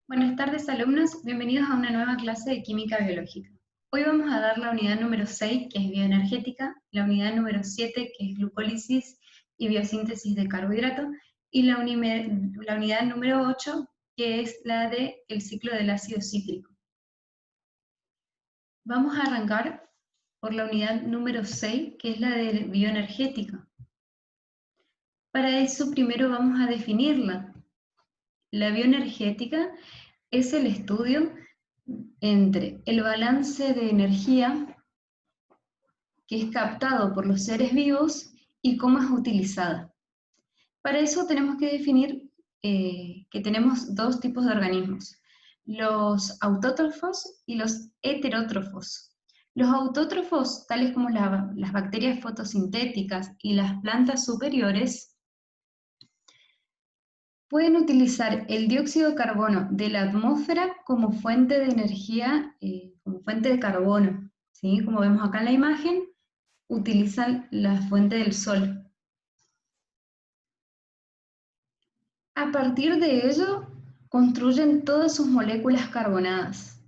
Buenas tardes, alumnos. Bienvenidos a una nueva clase de Química Biológica. Hoy vamos a dar la unidad número 6, que es bioenergética, la unidad número 7, que es glucólisis y biosíntesis de carbohidratos, y la unidad número 8, que es la del ciclo del ácido cítrico. Vamos a arrancar por la unidad número 6, que es la de bioenergética. Para eso primero vamos a definirla. La bioenergética es el estudio entre el balance de energía que es captado por los seres vivos y cómo es utilizada. Para eso tenemos que definir que tenemos dos tipos de organismos, los autótrofos y los heterótrofos. Los autótrofos, tales como las bacterias fotosintéticas y las plantas superiores, pueden utilizar el dióxido de carbono de la atmósfera como fuente de energía, como fuente de carbono, ¿sí? Como vemos acá en la imagen, utilizan la fuente del sol. A partir de ello, construyen todas sus moléculas carbonadas.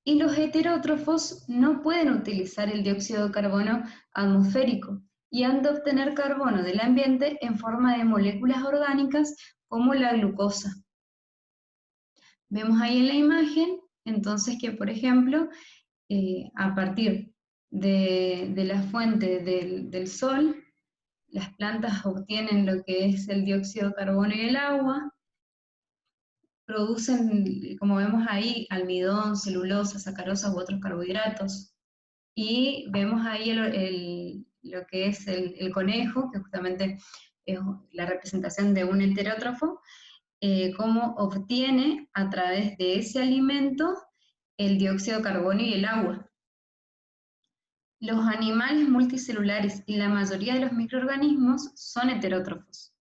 Y los heterótrofos no pueden utilizar el dióxido de carbono atmosférico y han de obtener carbono del ambiente en forma de moléculas orgánicas como la glucosa. Vemos ahí en la imagen, entonces, que por ejemplo, a partir de la fuente del sol, las plantas obtienen lo que es el dióxido de carbono y el agua, producen, como vemos ahí, almidón, celulosa, sacarosa u otros carbohidratos, y vemos ahí lo que es el conejo, que justamente es la representación de un heterótrofo, cómo obtiene a través de ese alimento el dióxido de carbono y el agua. Los animales multicelulares y la mayoría de los microorganismos son heterótrofos.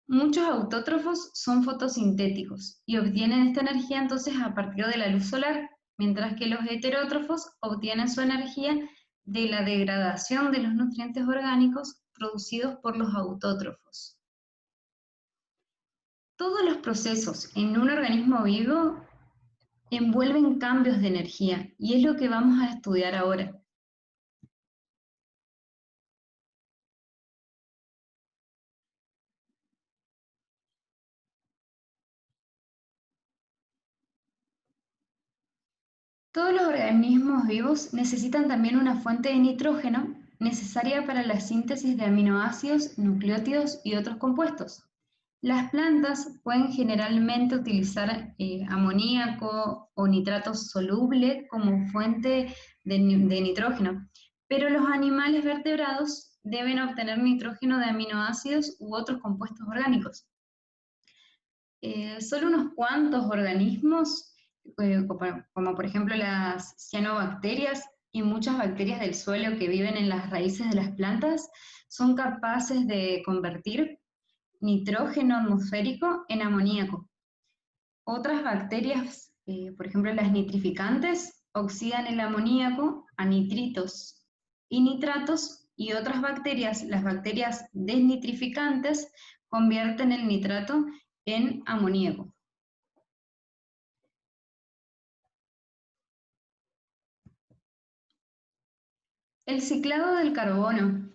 Muchos autótrofos son fotosintéticos y obtienen esta energía entonces a partir de la luz solar, mientras que los heterótrofos obtienen su energía de la degradación de los nutrientes orgánicos producidos por los autótrofos. Todos los procesos en un organismo vivo envuelven cambios de energía y es lo que vamos a estudiar ahora. Todos los organismos vivos necesitan también una fuente de nitrógeno necesaria para la síntesis de aminoácidos, nucleótidos y otros compuestos. Las plantas pueden generalmente utilizar amoníaco o nitrato soluble como fuente de nitrógeno, pero los animales vertebrados deben obtener nitrógeno de aminoácidos u otros compuestos orgánicos. Solo unos cuantos organismos, como por ejemplo las cianobacterias y muchas bacterias del suelo que viven en las raíces de las plantas, son capaces de convertir nitrógeno atmosférico en amoníaco. Otras bacterias, por ejemplo las nitrificantes, oxidan el amoníaco a nitritos y nitratos, y otras bacterias, las bacterias desnitrificantes, convierten el nitrato en amoníaco. El ciclado del carbono,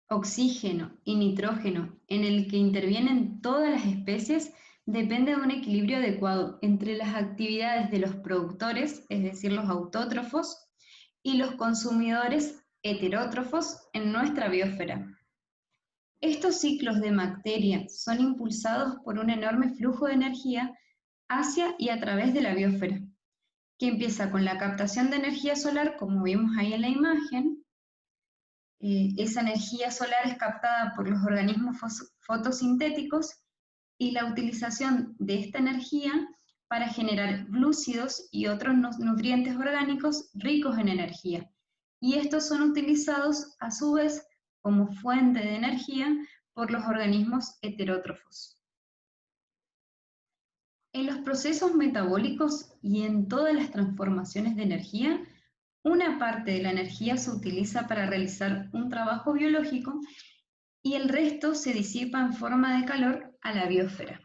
oxígeno y nitrógeno, en el que intervienen todas las especies, depende de un equilibrio adecuado entre las actividades de los productores, es decir, los autótrofos, y los consumidores heterótrofos en nuestra biosfera. Estos ciclos de bacteria son impulsados por un enorme flujo de energía hacia y a través de la biosfera, que empieza con la captación de energía solar, como vimos ahí en la imagen. Esa energía solar es captada por los organismos fotosintéticos y la utilización de esta energía para generar glúcidos y otros nutrientes orgánicos ricos en energía. Y estos son utilizados a su vez como fuente de energía por los organismos heterótrofos. En los procesos metabólicos y en todas las transformaciones de energía, una parte de la energía se utiliza para realizar un trabajo biológico y el resto se disipa en forma de calor a la biosfera.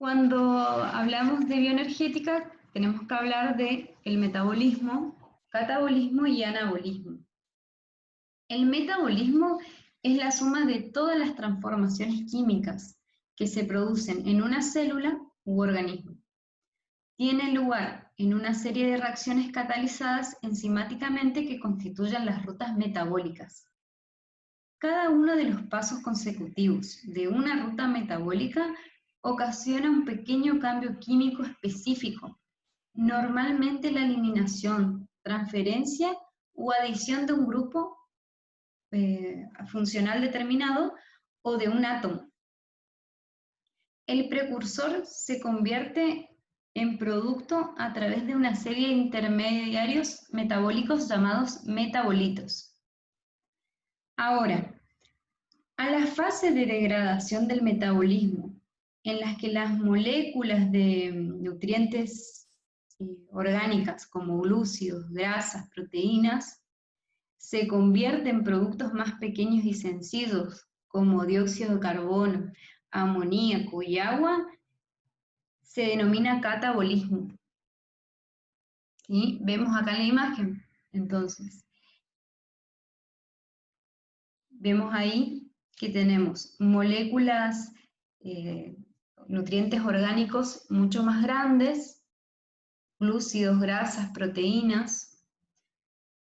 Cuando hablamos de bioenergética, tenemos que hablar de el metabolismo, catabolismo y anabolismo. El metabolismo es la suma de todas las transformaciones químicas que se producen en una célula u organismo. Tiene lugar en una serie de reacciones catalizadas enzimáticamente que constituyen las rutas metabólicas. Cada uno de los pasos consecutivos de una ruta metabólica ocasiona un pequeño cambio químico específico, normalmente la eliminación, transferencia o adición de un grupo funcional determinado o de un átomo. El precursor se convierte en producto a través de una serie de intermediarios metabólicos llamados metabolitos. Ahora, a la fase de degradación del metabolismo, en las que las moléculas de nutrientes orgánicas como glúcidos, grasas, proteínas, se convierten en productos más pequeños y sencillos, como dióxido de carbono, amoníaco y agua, se denomina catabolismo. ¿Sí? Vemos acá en la imagen, entonces, vemos ahí que tenemos moléculas, nutrientes orgánicos mucho más grandes, glúcidos, grasas, proteínas,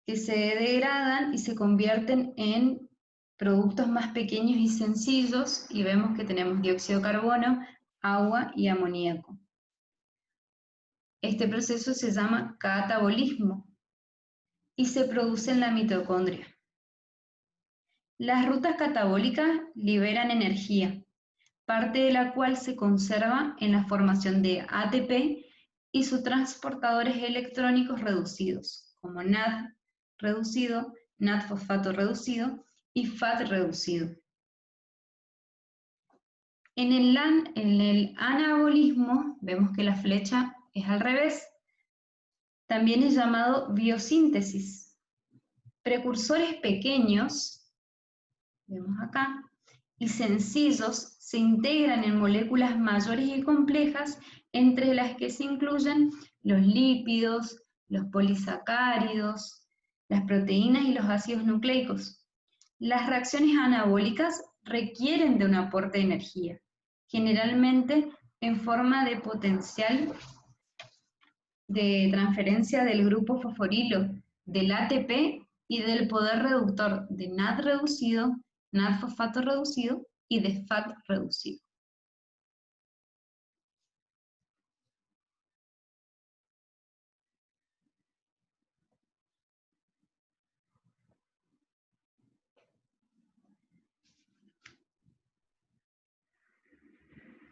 que se degradan y se convierten en productos más pequeños y sencillos, y vemos que tenemos dióxido de carbono, agua y amoníaco. Este proceso se llama catabolismo y se produce en la mitocondria. Las rutas catabólicas liberan energía, parte de la cual se conserva en la formación de ATP y sus transportadores electrónicos reducidos, como NAD reducido, NAD-fosfato reducido y FAT reducido. En el anabolismo vemos que la flecha es al revés. También es llamado biosíntesis. Precursores pequeños, vemos acá, y sencillos se integran en moléculas mayores y complejas, entre las que se incluyen los lípidos, los polisacáridos, las proteínas y los ácidos nucleicos. Las reacciones anabólicas requieren de un aporte de energía, generalmente en forma de potencial de transferencia del grupo fosforilo, del ATP y del poder reductor de NAD reducido, NAD-fosfato reducido y de FAT reducido.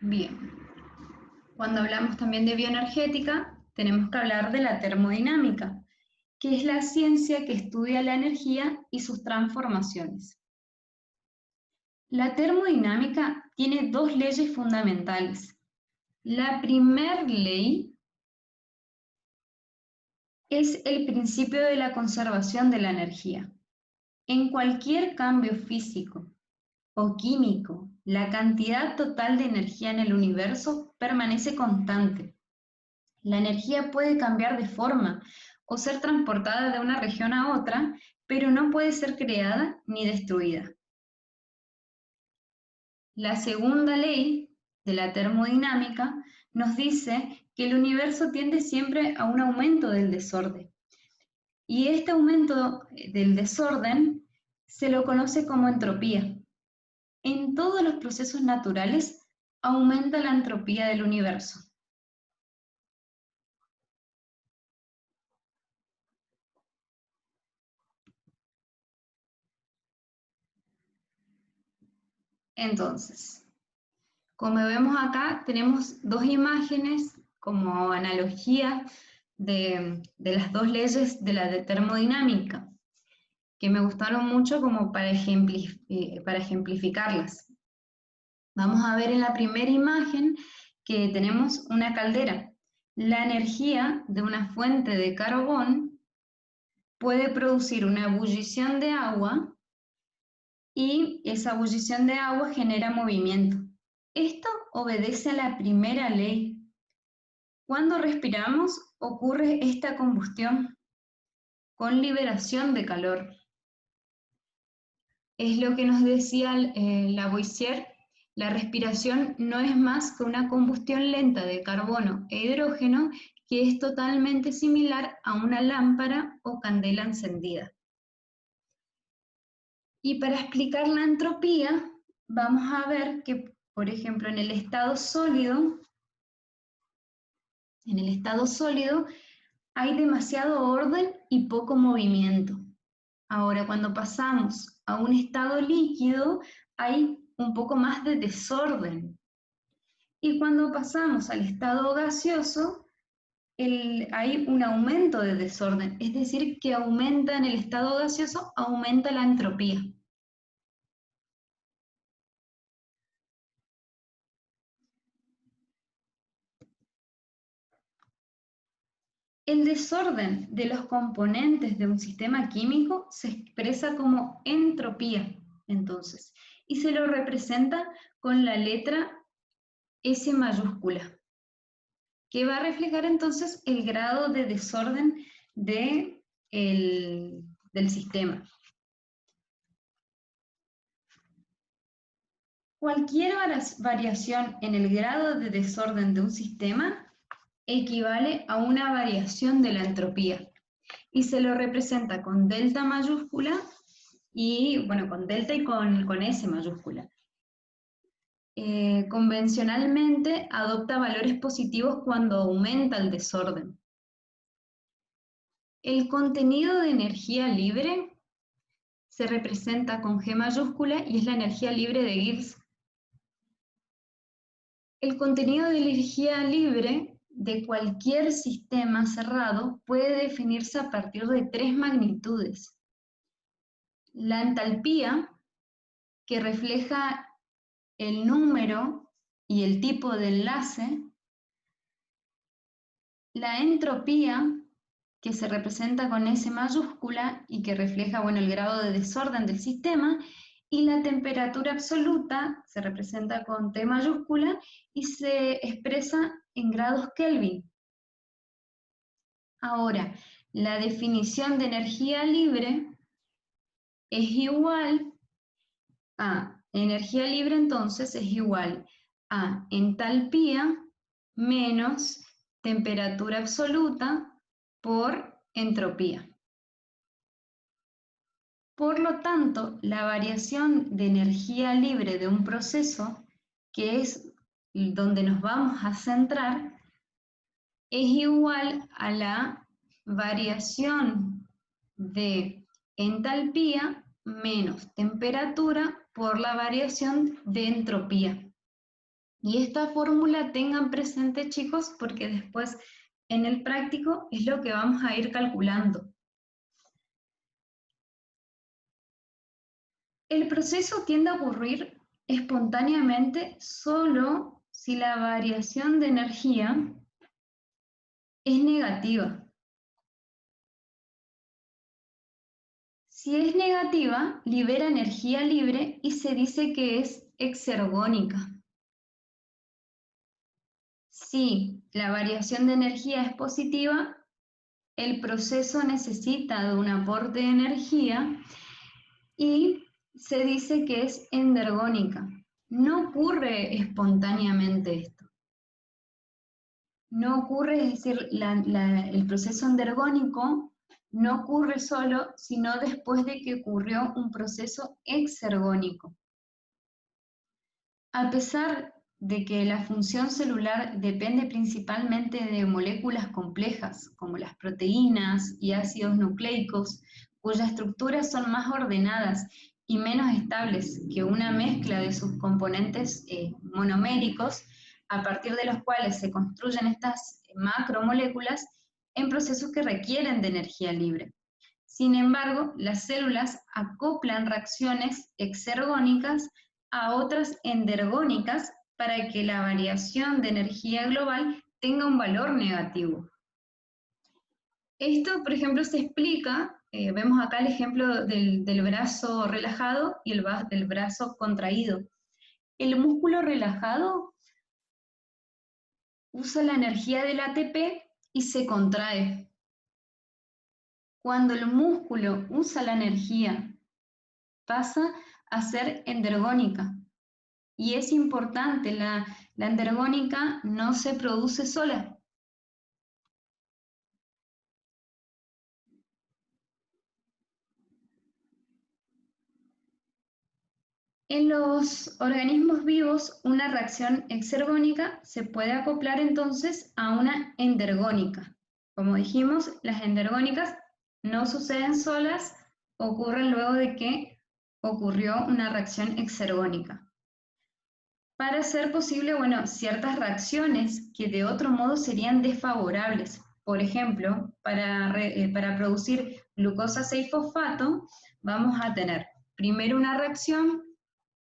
Bien, cuando hablamos también de bioenergética, tenemos que hablar de la termodinámica, que es la ciencia que estudia la energía y sus transformaciones. La termodinámica tiene dos leyes fundamentales. La primera ley es el principio de la conservación de la energía. En cualquier cambio físico o químico, la cantidad total de energía en el universo permanece constante. La energía puede cambiar de forma o ser transportada de una región a otra, pero no puede ser creada ni destruida. La segunda ley de la termodinámica nos dice que el universo tiende siempre a un aumento del desorden. Y este aumento del desorden se lo conoce como entropía. En todos los procesos naturales aumenta la entropía del universo. Entonces, como vemos acá, tenemos dos imágenes como analogía de las dos leyes de la termodinámica, que me gustaron mucho como para ejemplificarlas. Vamos a ver en la primera imagen que tenemos una caldera. La energía de una fuente de carbón puede producir una ebullición de agua y esa ebullición de agua genera movimiento. Esto obedece a la primera ley. Cuando respiramos ocurre esta combustión con liberación de calor. Es lo que nos decía Lavoisier, la respiración no es más que una combustión lenta de carbono e hidrógeno que es totalmente similar a una lámpara o candela encendida. Y para explicar la entropía, vamos a ver que, por ejemplo, en el estado sólido hay demasiado orden y poco movimiento. Ahora, cuando pasamos a un estado líquido, hay un poco más de desorden. Y cuando pasamos al estado gaseoso, hay un aumento de desorden, es decir, que aumenta en el estado gaseoso, aumenta la entropía. El desorden de los componentes de un sistema químico se expresa como entropía, entonces, y se lo representa con la letra S mayúscula, que va a reflejar entonces el grado de desorden del sistema. Cualquier variación en el grado de desorden de un sistema equivale a una variación de la entropía y se lo representa con delta mayúscula y, bueno, con delta y con S mayúscula. Convencionalmente adopta valores positivos cuando aumenta el desorden. El contenido de energía libre se representa con G mayúscula y es la energía libre de Gibbs. El contenido de energía libre de cualquier sistema cerrado puede definirse a partir de tres magnitudes. La entalpía, que refleja el número y el tipo de enlace. La entropía, que se representa con S mayúscula y que refleja, bueno, el grado de desorden del sistema, y la temperatura absoluta se representa con T mayúscula y se expresa en grados Kelvin. Ahora, la definición de energía libre es igual a, energía libre entonces es igual a entalpía menos temperatura absoluta por entropía. Por lo tanto, la variación de energía libre de un proceso, que es donde nos vamos a centrar, es igual a la variación de entalpía menos temperatura por la variación de entropía. Y esta fórmula tengan presente, chicos, porque después en el práctico es lo que vamos a ir calculando. El proceso tiende a ocurrir espontáneamente solo si la variación de energía es negativa. Si es negativa, libera energía libre y se dice que es exergónica. Si la variación de energía es positiva, el proceso necesita de un aporte de energía y se dice que es endergónica. No ocurre espontáneamente esto. No ocurre, es decir, el proceso endergónico no ocurre solo, sino después de que ocurrió un proceso exergónico. A pesar de que la función celular depende principalmente de moléculas complejas, como las proteínas y ácidos nucleicos, cuyas estructuras son más ordenadas y menos estables que una mezcla de sus componentes monoméricos, a partir de los cuales se construyen estas macromoléculas en procesos que requieren de energía libre. Sin embargo, las células acoplan reacciones exergónicas a otras endergónicas para que la variación de energía global tenga un valor negativo. Esto, por ejemplo, se explica, vemos acá el ejemplo del brazo relajado y del brazo contraído. El músculo relajado usa la energía del ATP y se contrae. Cuando el músculo usa la energía, pasa a ser endergónica. Y es importante, la endergónica no se produce sola. En los organismos vivos, una reacción exergónica se puede acoplar entonces a una endergónica. Como dijimos, las endergónicas no suceden solas, ocurren luego de que ocurrió una reacción exergónica. Para hacer posible, bueno, ciertas reacciones que de otro modo serían desfavorables. Por ejemplo, para producir glucosa 6-fosfato, vamos a tener primero una reacción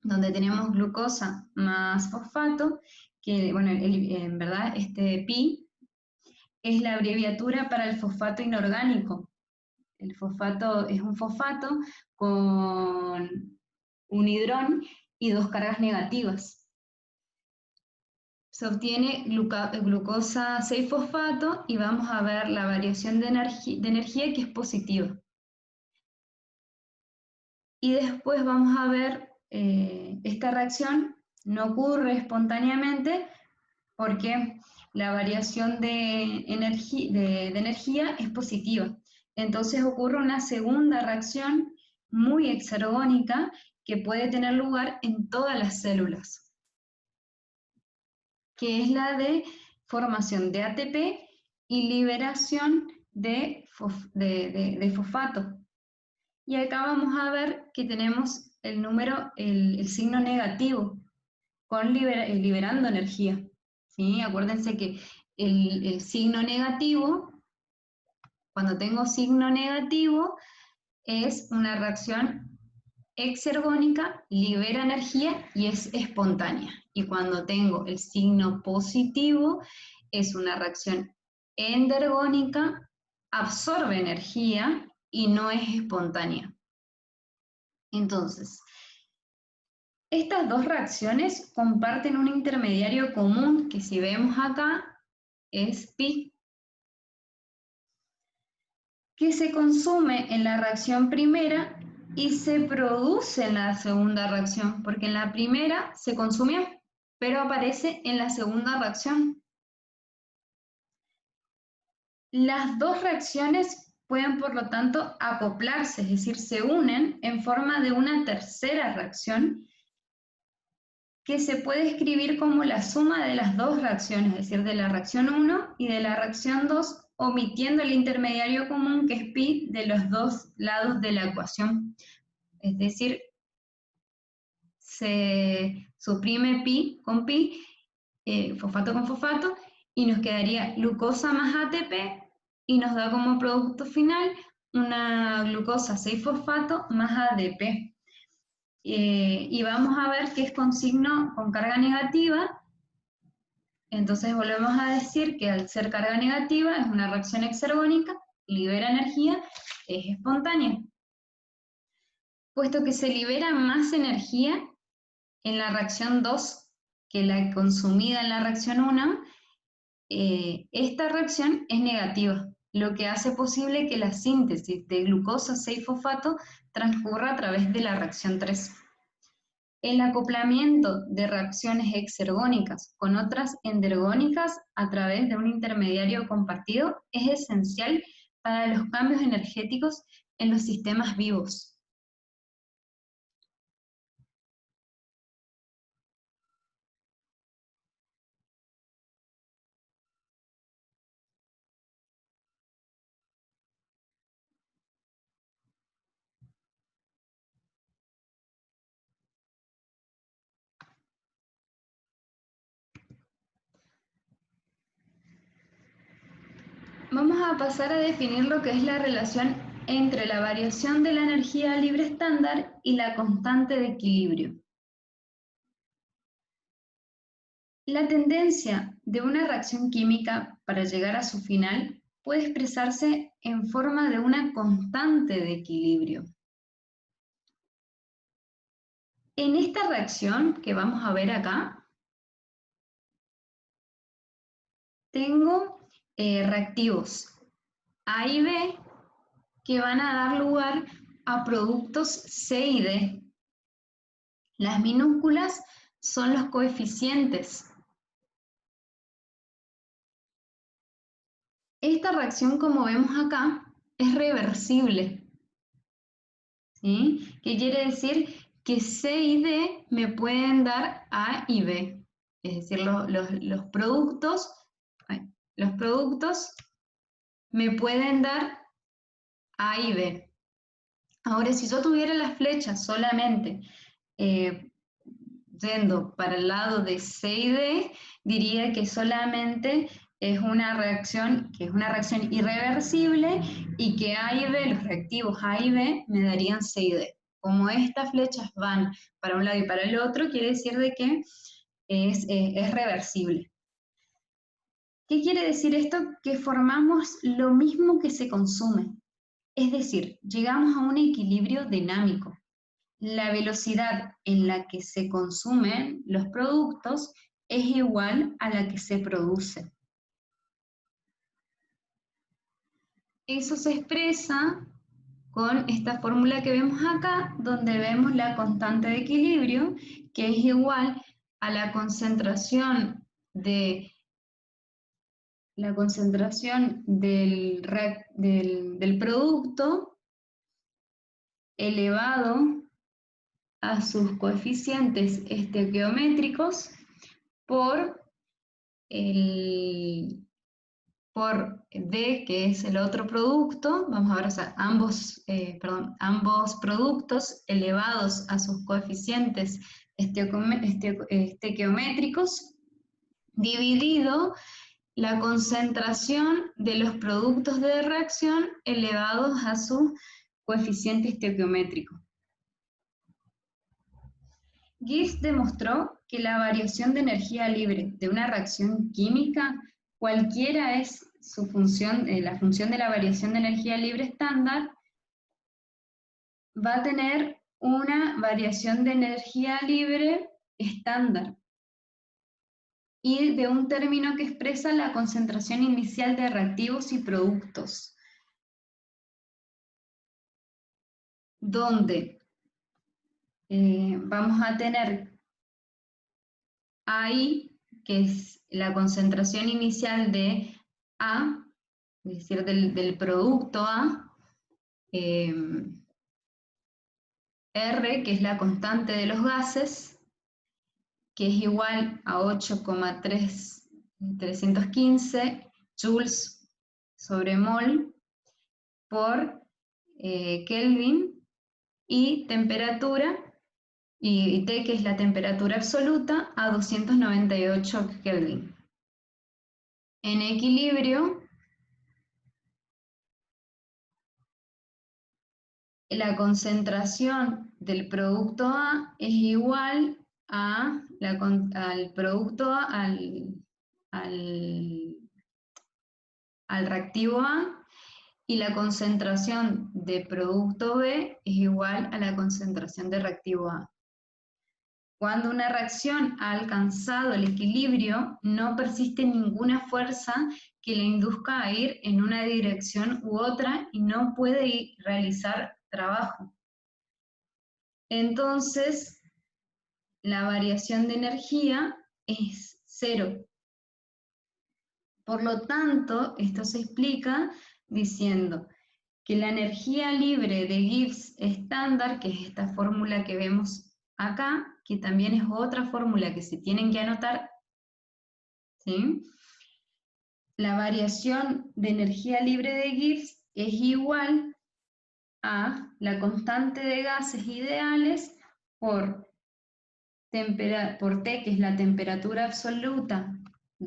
donde tenemos glucosa más fosfato, que bueno, en verdad este pi es la abreviatura para el fosfato inorgánico. El fosfato es un fosfato con un hidrón y dos cargas negativas. Se obtiene glucosa 6-fosfato y vamos a ver la variación de energía que es positiva. Y después vamos a ver esta reacción no ocurre espontáneamente porque la variación de energía es positiva. Entonces ocurre una segunda reacción muy exergónica que puede tener lugar en todas las células, que es la de formación de ATP y liberación de fosfato. Y acá vamos a ver que tenemos el número, el signo negativo, con liberando energía. ¿Sí? Acuérdense que el signo negativo, cuando tengo signo negativo, es una reacción exergónica, libera energía y es espontánea. Y cuando tengo el signo positivo, es una reacción endergónica, absorbe energía y no es espontánea. Entonces, estas dos reacciones comparten un intermediario común que si vemos acá es pi, que se consume en la reacción primera y se produce en la segunda reacción, porque en la primera se consumió, pero aparece en la segunda reacción. Las dos reacciones pueden, por lo tanto, acoplarse, es decir, se unen en forma de una tercera reacción que se puede escribir como la suma de las dos reacciones, es decir, de la reacción 1 y de la reacción 2, omitiendo el intermediario común que es pi de los dos lados de la ecuación. Es decir, se suprime pi, fosfato con fosfato, y nos quedaría glucosa más ATP, y nos da como producto final una glucosa 6-fosfato más ADP. Y vamos a ver que es con signo con carga negativa. Entonces volvemos a decir que al ser carga negativa es una reacción exergónica, libera energía, es espontánea. Puesto que se libera más energía en la reacción 2 que la consumida en la reacción 1, esta reacción es negativa, lo que hace posible que la síntesis de glucosa 6-fosfato transcurra a través de la reacción 3. El acoplamiento de reacciones exergónicas con otras endergónicas a través de un intermediario compartido es esencial para los cambios energéticos en los sistemas vivos. Vamos a pasar a definir lo que es la relación entre la variación de la energía libre estándar y la constante de equilibrio. La tendencia de una reacción química para llegar a su final puede expresarse en forma de una constante de equilibrio. En esta reacción que vamos a ver acá, tengo reactivos A y B que van a dar lugar a productos C y D. Las minúsculas son los coeficientes. Esta reacción, como vemos acá, es reversible. ¿Sí? ¿Qué quiere decir? Que C y D me pueden dar A y B. Es decir, los productos me pueden dar A y B. Ahora, si yo tuviera las flechas solamente yendo para el lado de C y D, diría que solamente es una reacción irreversible y que A y B, los reactivos A y B, me darían C y D. Como estas flechas van para un lado y para el otro, quiere decir de que es reversible. ¿Qué quiere decir esto? Que formamos lo mismo que se consume. Es decir, llegamos a un equilibrio dinámico. La velocidad en la que se consumen los productos es igual a la que se produce. Eso se expresa con esta fórmula que vemos acá, donde vemos la constante de equilibrio, que es igual a la concentración del producto elevado a sus coeficientes estequiométricos por D, que es el otro producto. Vamos a ver, o sea, ambos productos elevados a sus coeficientes estequiométricos, dividido la concentración de los productos de reacción elevados a su coeficiente estequiométrico. Gibbs demostró que la variación de energía libre de una reacción química, cualquiera es su función, la función de la variación de energía libre estándar, va a tener una variación de energía libre estándar y de un término que expresa la concentración inicial de reactivos y productos, donde vamos a tener ahí, que es la concentración inicial de A, es decir, del producto A, R, que es la constante de los gases, que es igual a 8,315 joules sobre mol por Kelvin, y temperatura, y T, que es la temperatura absoluta, a 298 Kelvin. En equilibrio, la concentración del producto A es igual a al producto A, al reactivo A, y la concentración de producto B es igual a la concentración de reactivo A. Cuando una reacción ha alcanzado el equilibrio, no persiste ninguna fuerza que la induzca a ir en una dirección u otra y no puede realizar trabajo. Entonces, la variación de energía es cero. Por lo tanto, esto se explica diciendo que la energía libre de Gibbs estándar, que es esta fórmula que vemos acá, que también es otra fórmula que se tienen que anotar, ¿sí? La variación de energía libre de Gibbs es igual a la constante de gases ideales por T, que es la temperatura absoluta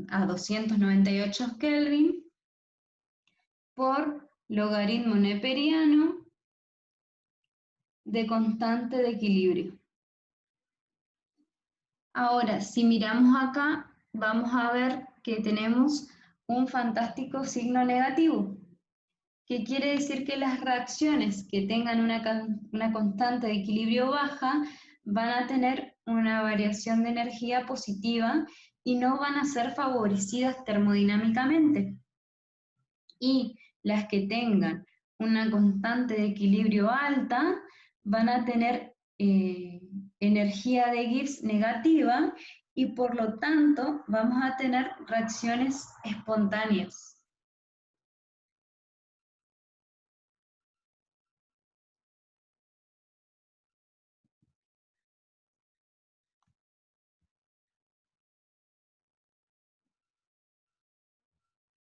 a 298 Kelvin, por logaritmo neperiano de constante de equilibrio. Ahora, si miramos acá, vamos a ver que tenemos un fantástico signo negativo, que quiere decir que las reacciones que tengan una constante de equilibrio baja van a tener una variación de energía positiva y no van a ser favorecidas termodinámicamente. Y las que tengan una constante de equilibrio alta van a tener energía de Gibbs negativa y por lo tanto vamos a tener reacciones espontáneas.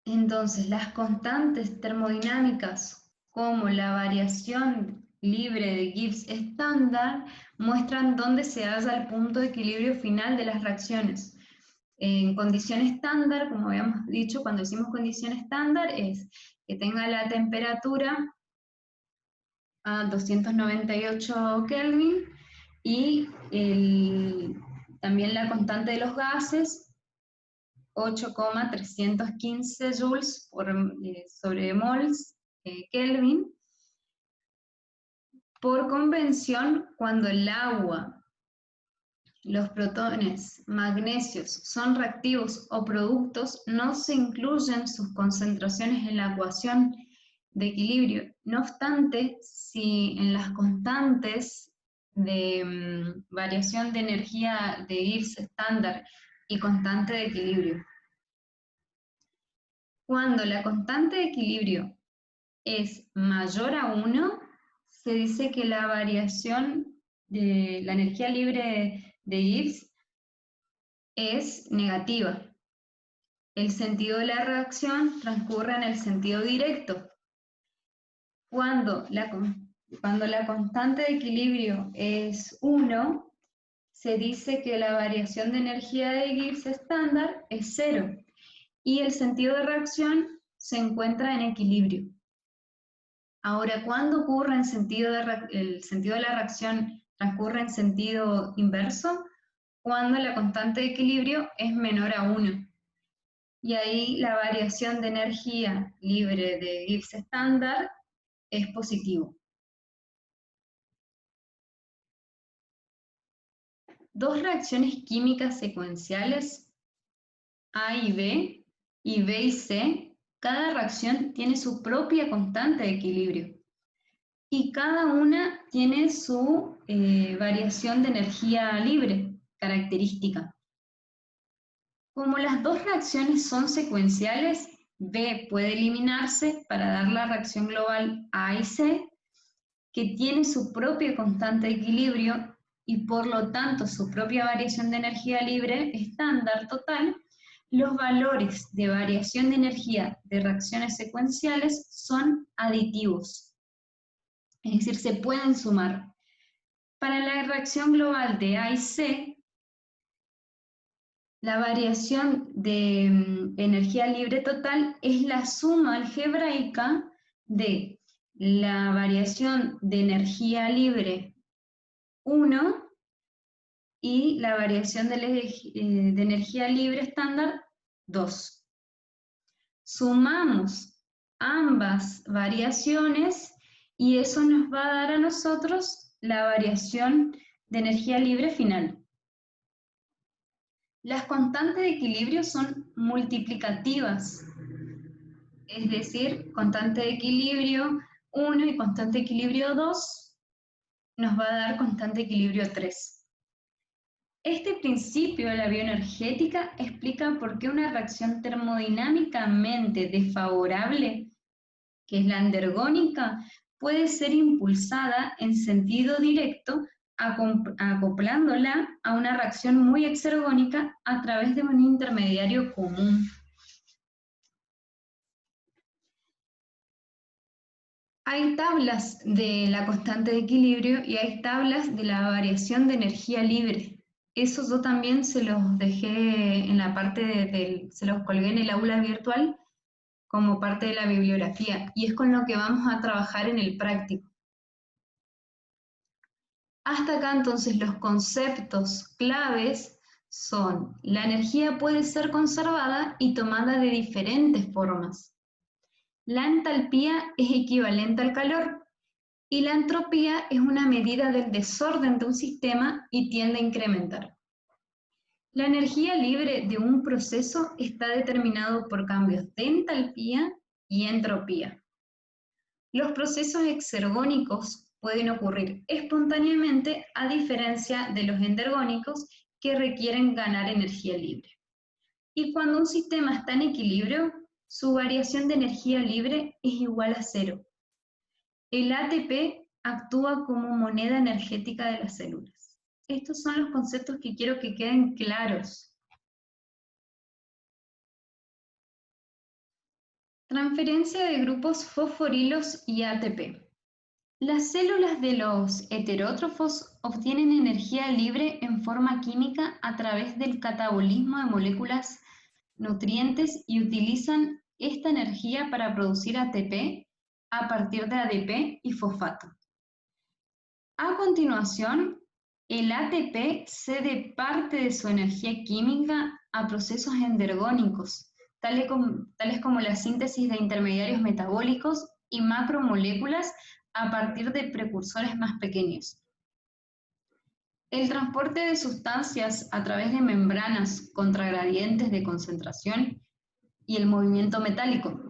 Entonces, las constantes termodinámicas, como la variación libre de Gibbs estándar, muestran dónde se halla el punto de equilibrio final de las reacciones. En condición estándar, como habíamos dicho, cuando decimos condición estándar, es que tenga la temperatura a 298 Kelvin y también la constante de los gases 8,315 joules sobre mols Kelvin. Por convención, cuando el agua, los protones, magnesios son reactivos o productos, no se incluyen sus concentraciones en la ecuación de equilibrio. No obstante, si en las constantes de variación de energía de Gibbs estándar y constante de equilibrio, cuando la constante de equilibrio es mayor a 1, se dice que la variación de la energía libre de Gibbs es negativa. El sentido de la reacción transcurre en el sentido directo. Cuando la constante de equilibrio es 1, se dice que la variación de energía de Gibbs estándar es 0 y el sentido de reacción se encuentra en equilibrio. Ahora, ¿cuándo ocurre el sentido de la reacción transcurre en sentido inverso? Cuando la constante de equilibrio es menor a 1. Y ahí la variación de energía libre de Gibbs estándar es positivo. Dos reacciones químicas secuenciales, A y B y C, cada reacción tiene su propia constante de equilibrio. Y cada una tiene su variación de energía libre característica. Como las dos reacciones son secuenciales, B puede eliminarse para dar la reacción global A y C, que tiene su propia constante de equilibrio y por lo tanto su propia variación de energía libre estándar total. Los valores de variación de energía de reacciones secuenciales son aditivos, es decir, se pueden sumar. Para la reacción global de A y C, la variación de energía libre total es la suma algebraica de la variación de energía libre 1 y la variación de energía libre estándar 2. Sumamos ambas variaciones y eso nos va a dar a nosotros la variación de energía libre final. Las constantes de equilibrio son multiplicativas, es decir, constante de equilibrio 1 y constante de equilibrio 2 nos va a dar constante de equilibrio 3. Este principio de la bioenergética explica por qué una reacción termodinámicamente desfavorable, que es la endergónica, puede ser impulsada en sentido directo acoplándola a una reacción muy exergónica a través de un intermediario común. Hay tablas de la constante de equilibrio y hay tablas de la variación de energía libre. Eso yo también se los dejé en la parte se los colgué en el aula virtual como parte de la bibliografía y es con lo que vamos a trabajar en el práctico. Hasta acá entonces los conceptos claves son: la energía puede ser conservada y tomada de diferentes formas. La entalpía es equivalente al calor Y la entropía es una medida del desorden de un sistema y tiende a incrementar. La energía libre de un proceso está determinado por cambios de entalpía y entropía. Los procesos exergónicos pueden ocurrir espontáneamente a diferencia de los endergónicos que requieren ganar energía libre. Y cuando un sistema está en equilibrio, su variación de energía libre es igual a cero. El ATP actúa como moneda energética de las células. Estos son los conceptos que quiero que queden claros. Transferencia de grupos fosforilos y ATP. Las células de los heterótrofos obtienen energía libre en forma química a través del catabolismo de moléculas nutrientes y utilizan esta energía para producir ATP a partir de ADP y fosfato. A continuación, el ATP cede parte de su energía química a procesos endergónicos, tales como la síntesis de intermediarios metabólicos y macromoléculas a partir de precursores más pequeños. El transporte de sustancias a través de membranas contra gradientes de concentración y el movimiento metálico.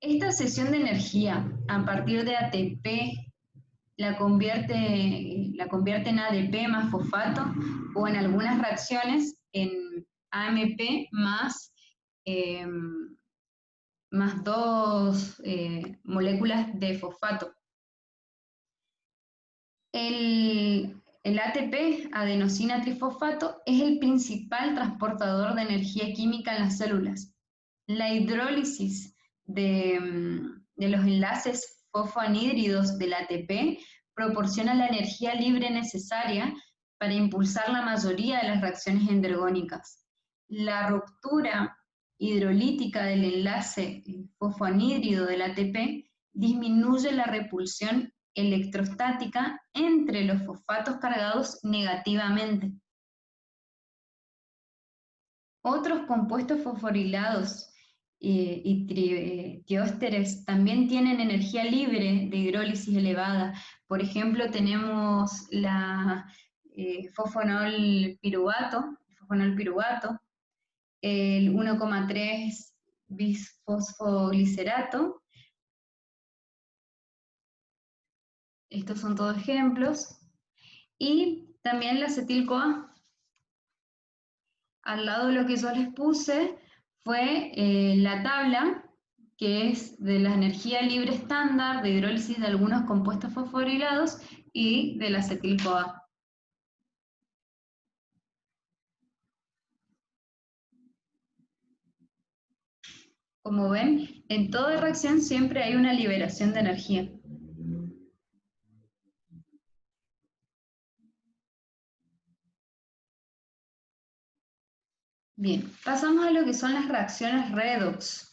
Esta cesión de energía a partir de ATP la convierte en ADP más fosfato o en algunas reacciones en AMP más dos moléculas de fosfato. El ATP, adenosina trifosfato, es el principal transportador de energía química en las células. La hidrólisis de los enlaces fosfoanhídridos del ATP proporciona la energía libre necesaria para impulsar la mayoría de las reacciones endergónicas. La ruptura hidrolítica del enlace fosfoanhídrido del ATP disminuye la repulsión electrostática entre los fosfatos cargados negativamente. Otros compuestos fosforilados y tiósteres también tienen energía libre de hidrólisis elevada. Por ejemplo, tenemos la fosfonol piruvato, el 1,3 bisfosfoglicerato. Estos son todos ejemplos. Y también la acetil-CoA. Al lado de lo que yo les puse fue la tabla, que es de la energía libre estándar de hidrólisis de algunos compuestos fosforilados y de la acetil-CoA. Como ven, en toda reacción siempre hay una liberación de energía. Bien, pasamos a lo que son las reacciones redox.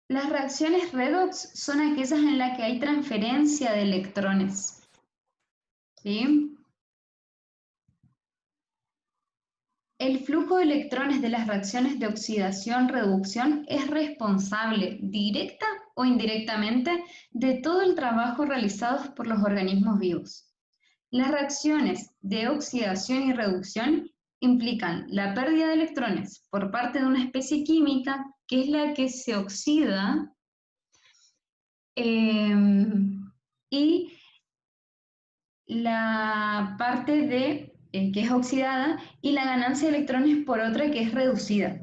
Las reacciones redox son aquellas en las que hay transferencia de electrones. ¿Sí? El flujo de electrones de las reacciones de oxidación-reducción es responsable, directa o indirectamente, de todo el trabajo realizado por los organismos vivos. Las reacciones de oxidación y reducción implican la pérdida de electrones por parte de una especie química, que es la que se oxida, y la parte que es oxidada, y la ganancia de electrones por otra que es reducida.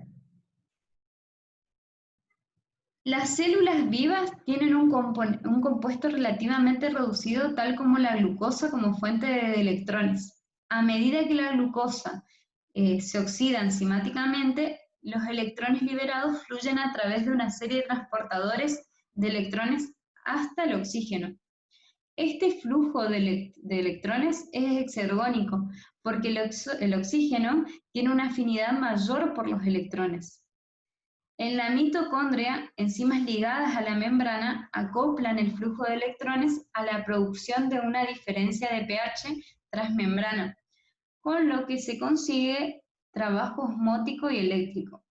Las células vivas tienen un compuesto relativamente reducido, tal como la glucosa como fuente de electrones. A medida que la glucosa se oxida enzimáticamente, los electrones liberados fluyen a través de una serie de transportadores de electrones hasta el oxígeno. Este flujo de electrones es exergónico, porque el oxígeno tiene una afinidad mayor por los electrones. En la mitocondria, enzimas ligadas a la membrana acoplan el flujo de electrones a la producción de una diferencia de pH transmembrana, con lo que se consigue trabajo osmótico y eléctrico.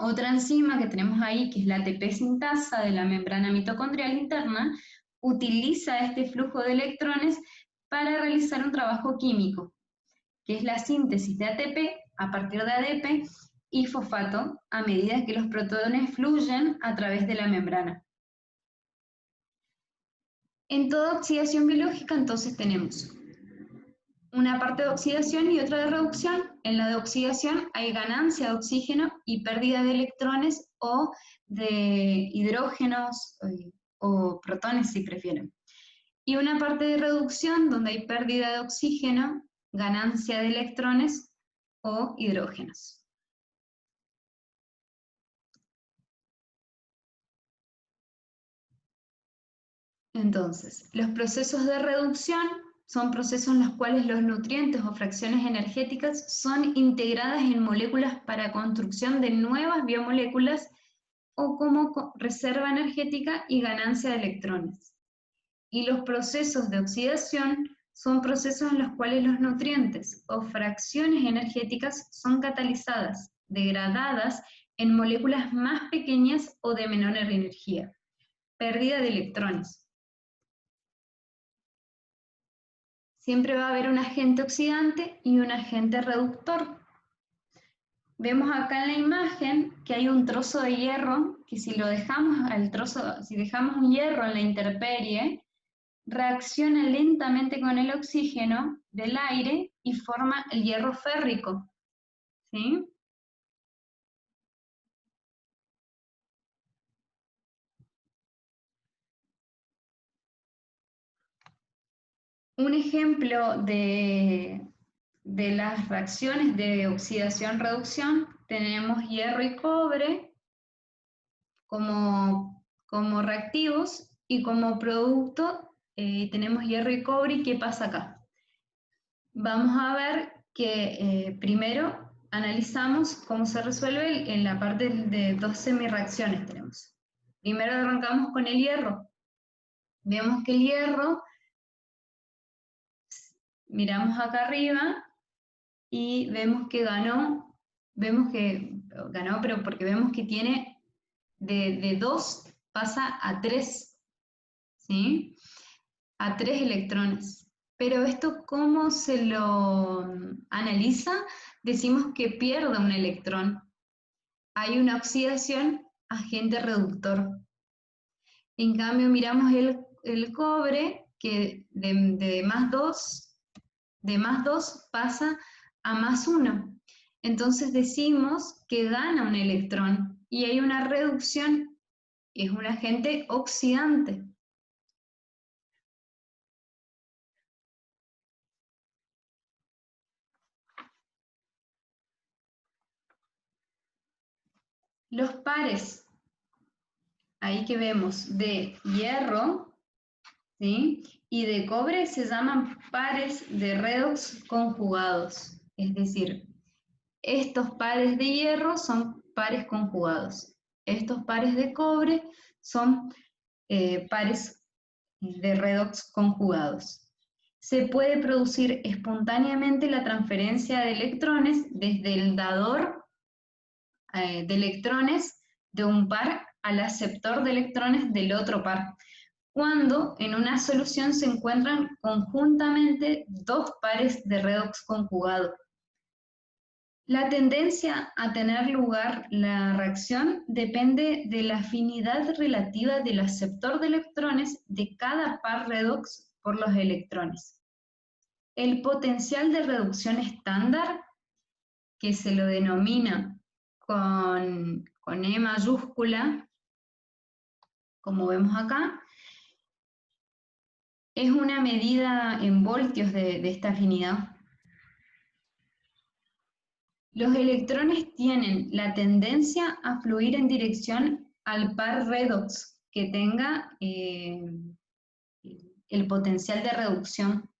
Otra enzima que tenemos ahí, que es la ATP sintasa de la membrana mitocondrial interna, utiliza este flujo de electrones para realizar un trabajo químico, que es la síntesis de ATP a partir de ADP y fosfato a medida que los protones fluyen a través de la membrana. En toda oxidación biológica entonces tenemos una parte de oxidación y otra de reducción. En la de oxidación hay ganancia de oxígeno y pérdida de electrones o de hidrógenos o protones si prefieren. Y una parte de reducción donde hay pérdida de oxígeno, ganancia de electrones o hidrógenos. Entonces, los procesos de reducción son procesos en los cuales los nutrientes o fracciones energéticas son integradas en moléculas para construcción de nuevas biomoléculas o como reserva energética y ganancia de electrones. Y los procesos de oxidación son procesos en los cuales los nutrientes o fracciones energéticas son catalizadas, degradadas en moléculas más pequeñas o de menor energía. Pérdida de electrones. Siempre va a haber un agente oxidante y un agente reductor. Vemos acá en la imagen que hay un trozo de hierro que si dejamos un hierro en la intemperie, reacciona lentamente con el oxígeno del aire y forma el hierro férrico. ¿Sí? Un ejemplo de las reacciones de oxidación-reducción, tenemos hierro y cobre como reactivos y como producto tenemos hierro y cobre. ¿Y qué pasa acá? Vamos a ver que primero analizamos cómo se resuelve en la parte de dos semirreacciones tenemos. Primero arrancamos con el hierro. Vemos que el hierro, miramos acá arriba y vemos que ganó, pero porque vemos que tiene de 2 pasa a 3, ¿sí? A 3 electrones. Pero esto, ¿cómo se lo analiza? Decimos que pierde un electrón. Hay una oxidación agente reductor. En cambio, miramos el cobre, que de más 2 pasa a más 1. Entonces decimos que gana un electrón y hay una reducción, es un agente oxidante. Los pares, ahí que vemos, de hierro, ¿sí? Y de cobre se llaman pares de redox conjugados. Es decir, estos pares de hierro son pares conjugados. Estos pares de cobre son pares de redox conjugados. Se puede producir espontáneamente la transferencia de electrones desde el dador de electrones de un par al aceptor de electrones del otro par, cuando en una solución se encuentran conjuntamente dos pares de redox conjugado. La tendencia a tener lugar la reacción depende de la afinidad relativa del aceptor de electrones de cada par redox por los electrones. El potencial de reducción estándar, que se lo denomina con E mayúscula, como vemos acá, es una medida en voltios de esta afinidad. Los electrones tienen la tendencia a fluir en dirección al par redox que tenga el potencial de reducción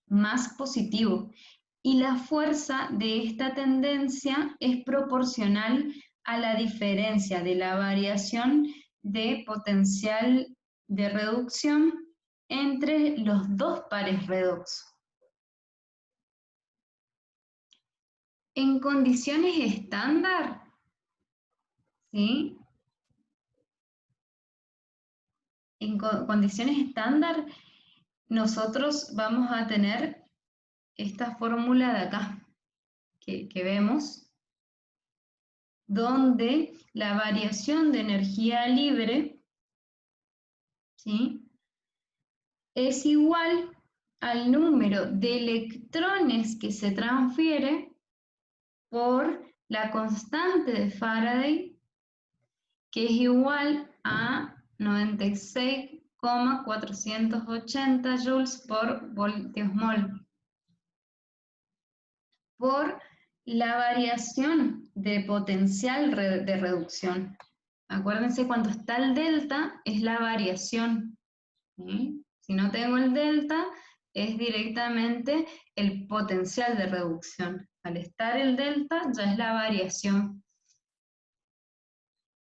más positivo, y la fuerza de esta tendencia es proporcional a la diferencia de la variación de potencial de reducción entre los dos pares redox. En condiciones estándar, ¿sí? En condiciones estándar, nosotros vamos a tener esta fórmula de acá, que vemos, donde la variación de energía libre, ¿sí?, es igual al número de electrones que se transfiere por la constante de Faraday, que es igual a 96,480 joules por voltios mol, por la variación de potencial de reducción. Acuérdense, cuando está el delta, es la variación, ¿sí? Si no tengo el delta, es directamente el potencial de reducción. Al estar el delta, ya es la variación.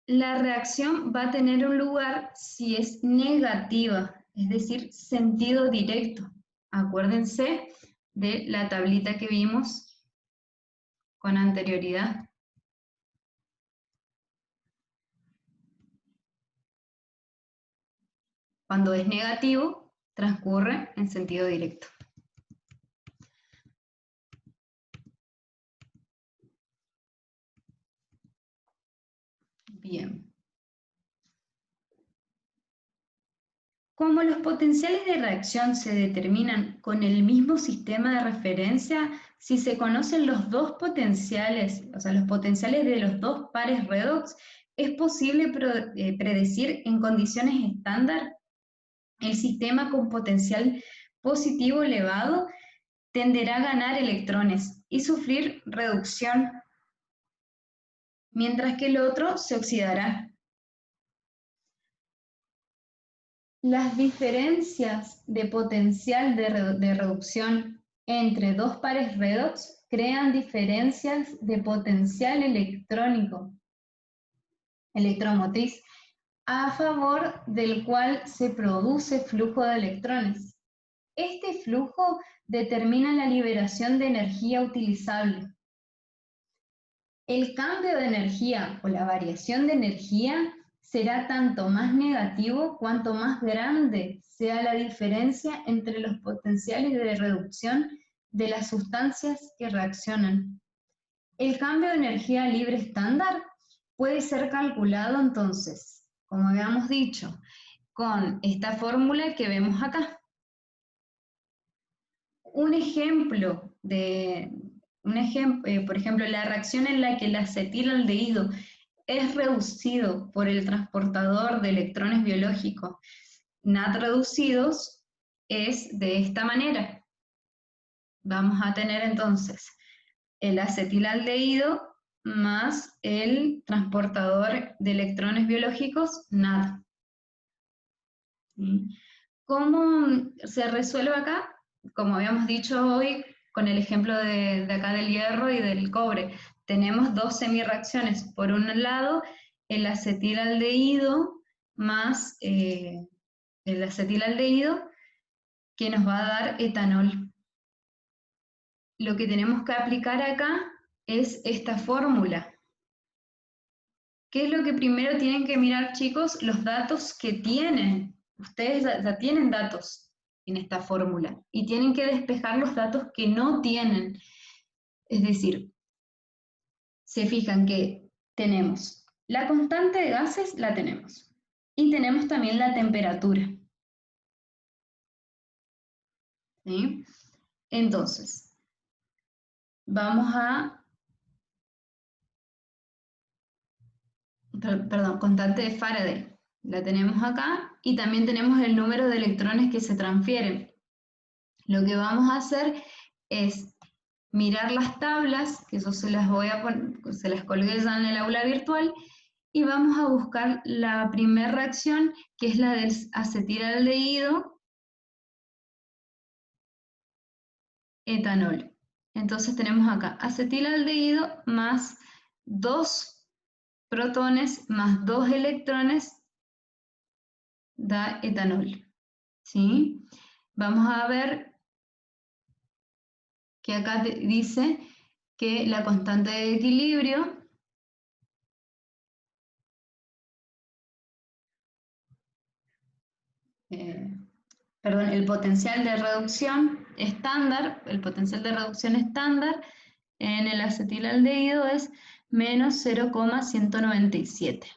La reacción va a tener un lugar si es negativa, es decir, sentido directo. Acuérdense de la tablita que vimos con anterioridad. Cuando es negativo, transcurre en sentido directo. Bien. Como los potenciales de reacción se determinan con el mismo sistema de referencia, si se conocen los dos potenciales, o sea, los potenciales de los dos pares redox, es posible predecir en condiciones estándar el sistema con potencial positivo elevado tenderá a ganar electrones y sufrir reducción, mientras que el otro se oxidará. Las diferencias de potencial de reducción entre dos pares redox crean diferencias de potencial electromotriz, a favor del cual se produce flujo de electrones. Este flujo determina la liberación de energía utilizable. El cambio de energía o la variación de energía será tanto más negativo cuanto más grande sea la diferencia entre los potenciales de reducción de las sustancias que reaccionan. El cambio de energía libre estándar puede ser calculado entonces, como habíamos dicho, con esta fórmula que vemos acá. Un ejemplo por ejemplo, la reacción en la que el acetilaldehído es reducido por el transportador de electrones biológicos NAD reducidos es de esta manera. Vamos a tener entonces el acetilaldehído más el transportador de electrones biológicos NAD. ¿Cómo se resuelve acá? Como habíamos dicho hoy, con el ejemplo de acá del hierro y del cobre, tenemos dos semirreacciones. Por un lado, el acetilaldehído más el acetilaldehído, que nos va a dar etanol. Lo que tenemos que aplicar acá es esta fórmula. ¿Qué es lo que primero tienen que mirar, chicos? Los datos que tienen. Ustedes ya tienen datos en esta fórmula y tienen que despejar los datos que no tienen. Es decir, se fijan que tenemos la constante de gases, la tenemos, y tenemos también la temperatura. ¿Sí? Entonces, vamos a, perdón, constante de Faraday, la tenemos acá, y también tenemos el número de electrones que se transfieren. Lo que vamos a hacer es mirar las tablas, que eso se las colgué ya en el aula virtual, y vamos a buscar la primera reacción, que es la del acetilaldehído etanol. Entonces tenemos acá acetilaldehído más 2 protones más 2 electrones da etanol. ¿Sí? Vamos a ver que acá dice que la constante de equilibrio el potencial de reducción estándar, en el acetilaldehído es menos 0,197.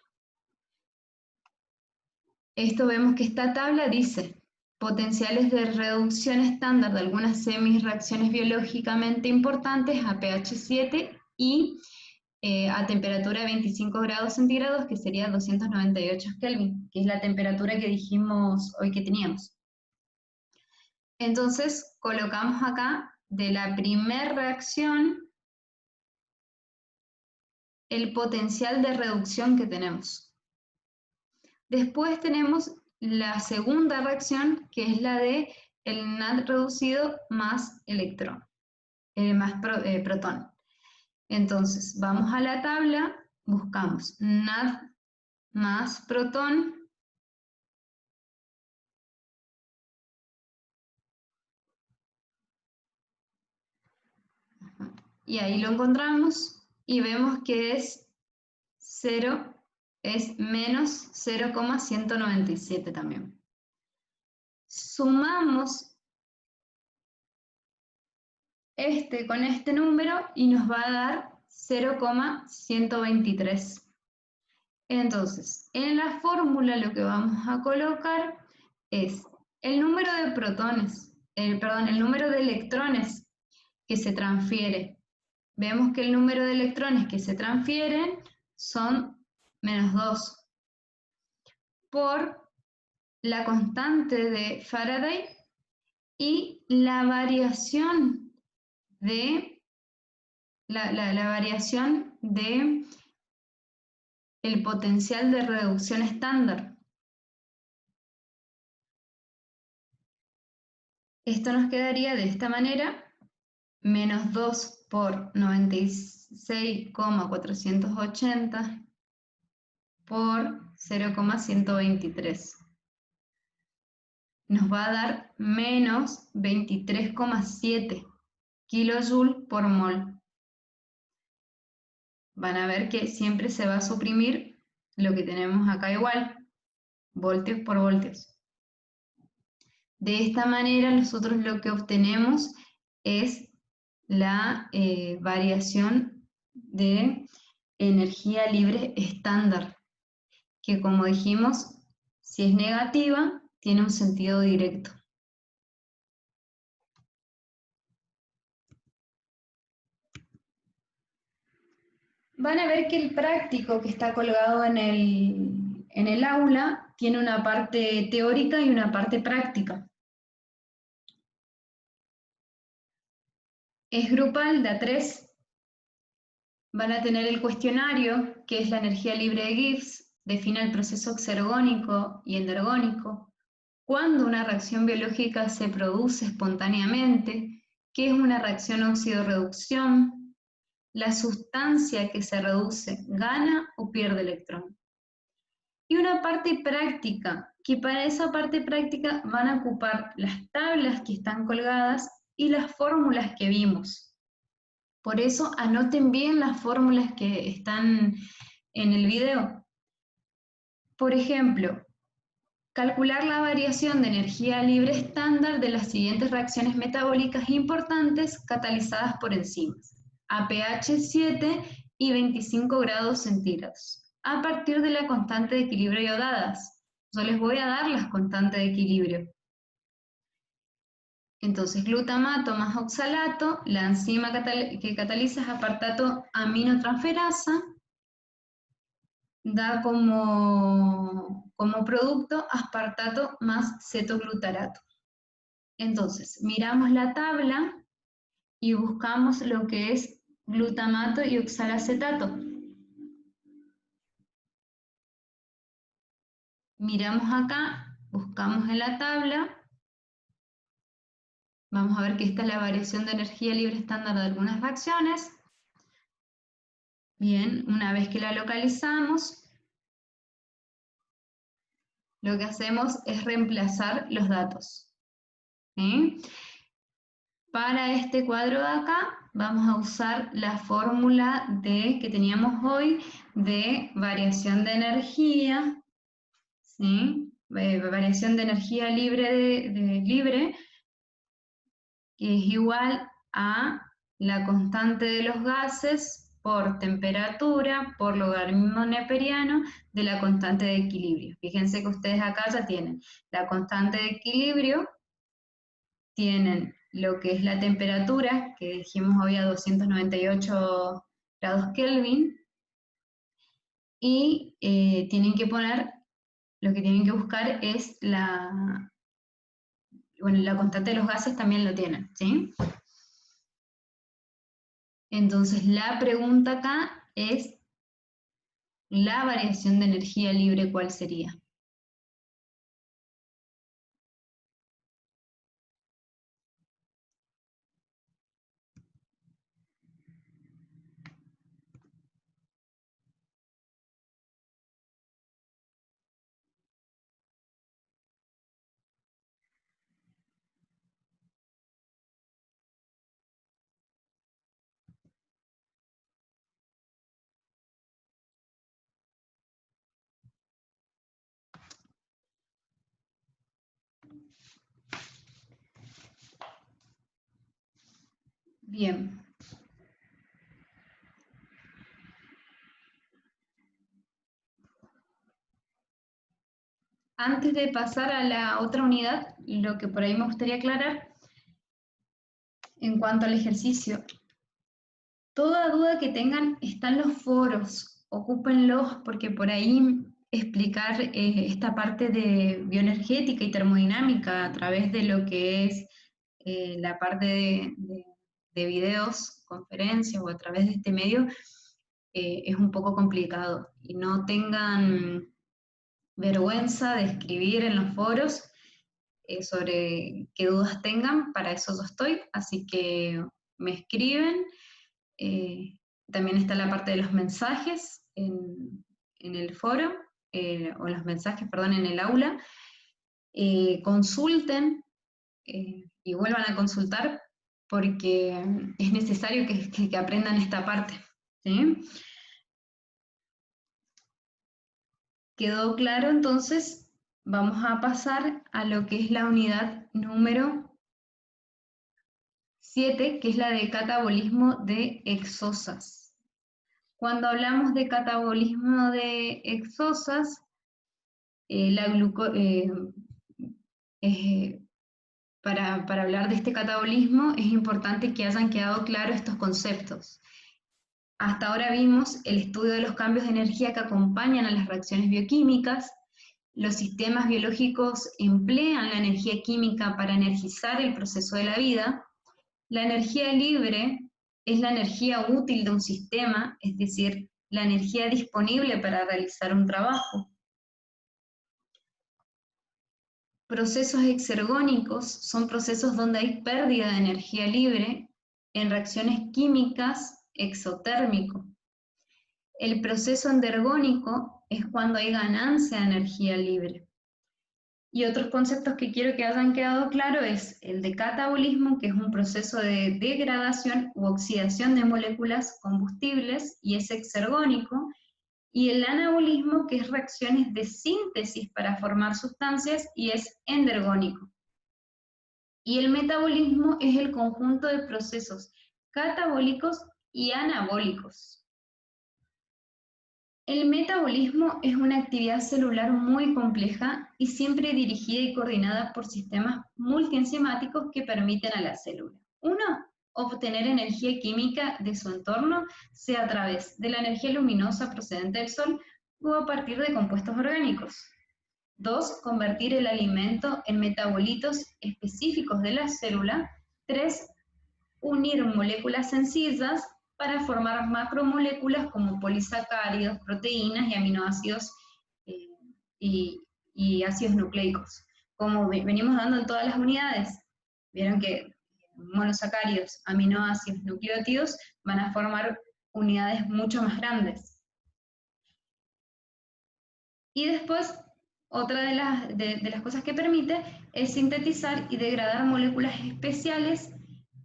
Esto vemos que esta tabla dice potenciales de reducción estándar de algunas semirreacciones biológicamente importantes a pH 7 y a temperatura de 25 grados centígrados, que sería 298 Kelvin, que es la temperatura que dijimos hoy que teníamos. Entonces, colocamos acá de la primera reacción el potencial de reducción que tenemos. Después tenemos la segunda reacción, que es la de el NAD reducido más electrón, protón. Entonces, vamos a la tabla, buscamos NAD más protón, y ahí lo encontramos, y vemos que es 0, es menos 0,197 también. Sumamos este con este número y nos va a dar 0,123. Entonces, en la fórmula lo que vamos a colocar es el número de protones, el número de electrones que se transfiere. Vemos que el número de electrones que se transfieren son menos 2 por la constante de Faraday y la variación de el potencial de reducción estándar. Esto nos quedaría de esta manera, menos 2 por 96,480 por 0,123. Nos va a dar menos 23,7 kilojoules por mol. Van a ver que siempre se va a suprimir lo que tenemos acá igual, voltios por voltios. De esta manera nosotros lo que obtenemos es la variación de energía libre estándar, que como dijimos, si es negativa, tiene un sentido directo. Van a ver que el práctico que está colgado en el aula tiene una parte teórica y una parte práctica. Es grupal, de a 3. Van a tener el cuestionario, que es la energía libre de Gibbs, define el proceso exergónico y endergónico, cuándo una reacción biológica se produce espontáneamente, qué es una reacción óxido-reducción, la sustancia que se reduce gana o pierde electrón. Y una parte práctica, que para esa parte práctica van a ocupar las tablas que están colgadas y las fórmulas que vimos. Por eso anoten bien las fórmulas que están en el video. Por ejemplo, calcular la variación de energía libre estándar de las siguientes reacciones metabólicas importantes catalizadas por enzimas, a pH 7 y 25 grados centígrados, a partir de la constante de equilibrio dadas. Yo les voy a dar las constantes de equilibrio. Entonces, glutamato más oxalato, la enzima que cataliza es aspartato aminotransferasa, da como producto aspartato más cetoglutarato. Entonces, miramos la tabla y buscamos lo que es glutamato y oxalacetato. Miramos acá, buscamos en la tabla. Vamos a ver que esta es la variación de energía libre estándar de algunas reacciones. Bien, una vez que la localizamos, lo que hacemos es reemplazar los datos. ¿Sí? Para este cuadro de acá, vamos a usar la fórmula que teníamos hoy de variación de energía, ¿sí? variación de energía libre, que es igual a la constante de los gases por temperatura por logaritmo neperiano de la constante de equilibrio. Fíjense que ustedes acá ya tienen la constante de equilibrio, tienen lo que es la temperatura, que dijimos había 298 grados Kelvin, y tienen que poner, lo que tienen que buscar es bueno, la constante de los gases también lo tienen, ¿sí? Entonces la pregunta acá es, la variación de energía libre, ¿cuál sería? Bien. Antes de pasar a la otra unidad, lo que por ahí me gustaría aclarar en cuanto al ejercicio, toda duda que tengan está en los foros, ocúpenlos porque por ahí explicar esta parte de bioenergética y termodinámica a través de lo que es la parte de videos, conferencias o a través de este medio es un poco complicado. Y no tengan vergüenza de escribir en los foros sobre qué dudas tengan, para eso yo estoy, así que me escriben. También está la parte de los mensajes en el foro, o los mensajes, perdón, en el aula. Consulten y vuelvan a consultar porque es necesario que aprendan esta parte, ¿sí? ¿Quedó claro? Entonces vamos a pasar a lo que es la unidad número 7, que es la de catabolismo de exosas. Cuando hablamos de catabolismo de exosas, para hablar de este catabolismo es importante que hayan quedado claros estos conceptos. Hasta ahora vimos el estudio de los cambios de energía que acompañan a las reacciones bioquímicas. Los sistemas biológicos emplean la energía química para energizar el proceso de la vida. La energía libre es la energía útil de un sistema, es decir, la energía disponible para realizar un trabajo. Procesos exergónicos son procesos donde hay pérdida de energía libre en reacciones químicas exotérmico. El proceso endergónico es cuando hay ganancia de energía libre. Y otros conceptos que quiero que hayan quedado claro es el de catabolismo, que es un proceso de degradación u oxidación de moléculas combustibles y es exergónico, y el anabolismo, que es reacciones de síntesis para formar sustancias y es endergónico. Y el metabolismo es el conjunto de procesos catabólicos y anabólicos. El metabolismo es una actividad celular muy compleja y siempre dirigida y coordinada por sistemas multienzimáticos que permiten a la célula: uno, obtener energía química de su entorno, sea a través de la energía luminosa procedente del sol o a partir de compuestos orgánicos. 2, convertir el alimento en metabolitos específicos de la célula. 3, unir moléculas sencillas para formar macromoléculas como polisacáridos, proteínas y aminoácidos eh, y ácidos nucleicos. Como venimos dando en todas las unidades, vieron que monosacáridos, aminoácidos, nucleótidos van a formar unidades mucho más grandes. Y después, otra de las cosas que permite es sintetizar y degradar moléculas especiales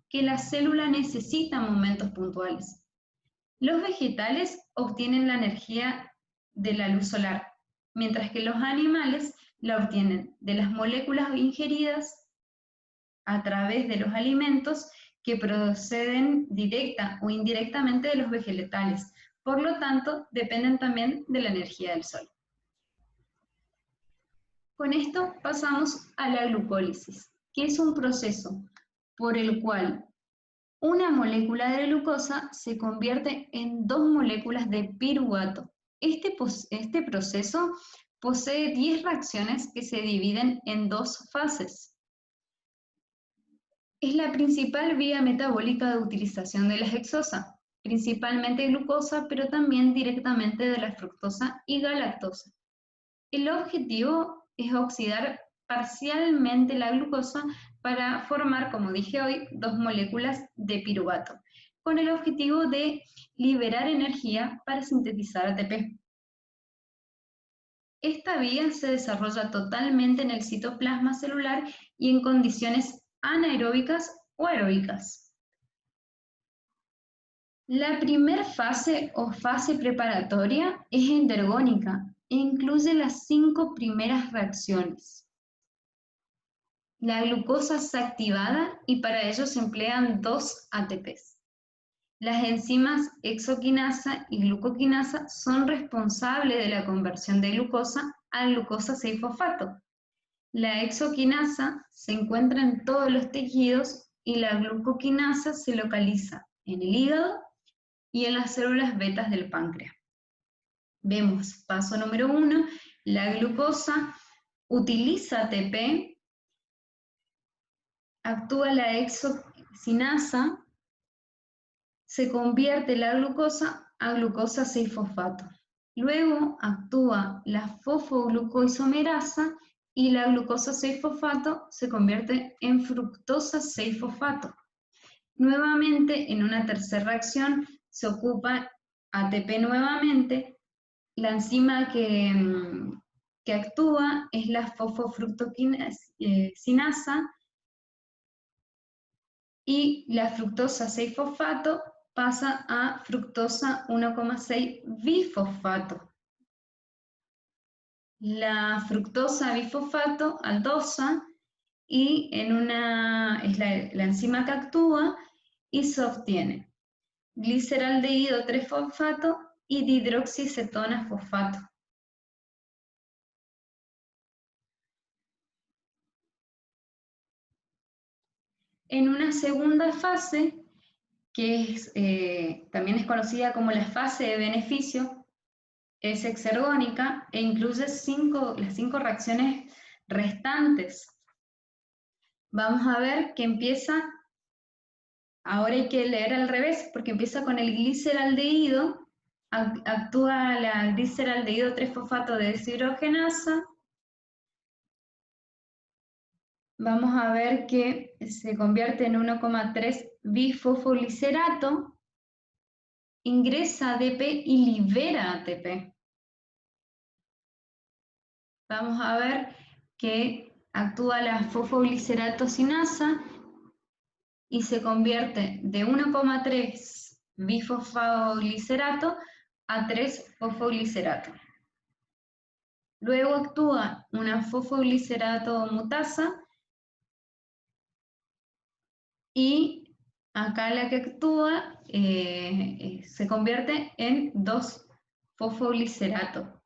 que la célula necesita en momentos puntuales. Los vegetales obtienen la energía de la luz solar, mientras que los animales la obtienen de las moléculas ingeridas a través de los alimentos que proceden directa o indirectamente de los vegetales. Por lo tanto, dependen también de la energía del sol. Con esto pasamos a la glucólisis, que es un proceso por el cual una molécula de glucosa se convierte en dos moléculas de piruvato. Este proceso posee 10 reacciones que se dividen en dos fases. Es la principal vía metabólica de utilización de la hexosa, principalmente glucosa, pero también directamente de la fructosa y galactosa. El objetivo es oxidar parcialmente la glucosa para formar, como dije hoy, dos moléculas de piruvato, con el objetivo de liberar energía para sintetizar ATP. Esta vía se desarrolla totalmente en el citoplasma celular y en condiciones anaeróbicas o aeróbicas. La primera fase o fase preparatoria es endergónica e incluye las 5 primeras reacciones. La glucosa es activada y para ello se emplean dos ATPs. Las enzimas exoquinasa y glucoquinasa son responsables de la conversión de glucosa a glucosa 6-fosfato. La exoquinasa se encuentra en todos los tejidos y la glucoquinasa se localiza en el hígado y en las células betas del páncreas. Vemos, paso número 1, la glucosa utiliza ATP, actúa la exocinasa, se convierte la glucosa a glucosa 6-fosfato. Luego actúa la fosfoglucoisomerasa y la glucosa 6-fosfato se convierte en fructosa 6-fosfato. Nuevamente, en una tercera reacción, se ocupa ATP nuevamente. La enzima que actúa es la fosfofructokinasa y la fructosa 6-fosfato pasa a fructosa 1,6 bifosfato. La fructosa bifosfato aldosa y es la enzima que actúa y se obtiene gliceraldehído 3-fosfato y dihidroxicetona fosfato. En una segunda fase, que también es conocida como la fase de beneficio, es exergónica e incluye las 5 reacciones restantes. Vamos a ver que empieza, ahora hay que leer al revés, porque empieza con el gliceraldehído, actúa la gliceraldehído 3-fosfato de deshidrogenasa. Vamos a ver que se convierte en 1,3 bifosfolicerato, ingresa ADP y libera ATP. Vamos a ver que actúa la fosfoglicerato-sinasa y se convierte de 1,3 bifosfoglicerato a 3 fosfoglicerato. Luego actúa una fosfoglicerato mutasa y acá la que actúa se convierte en 2 fosfoglicerato.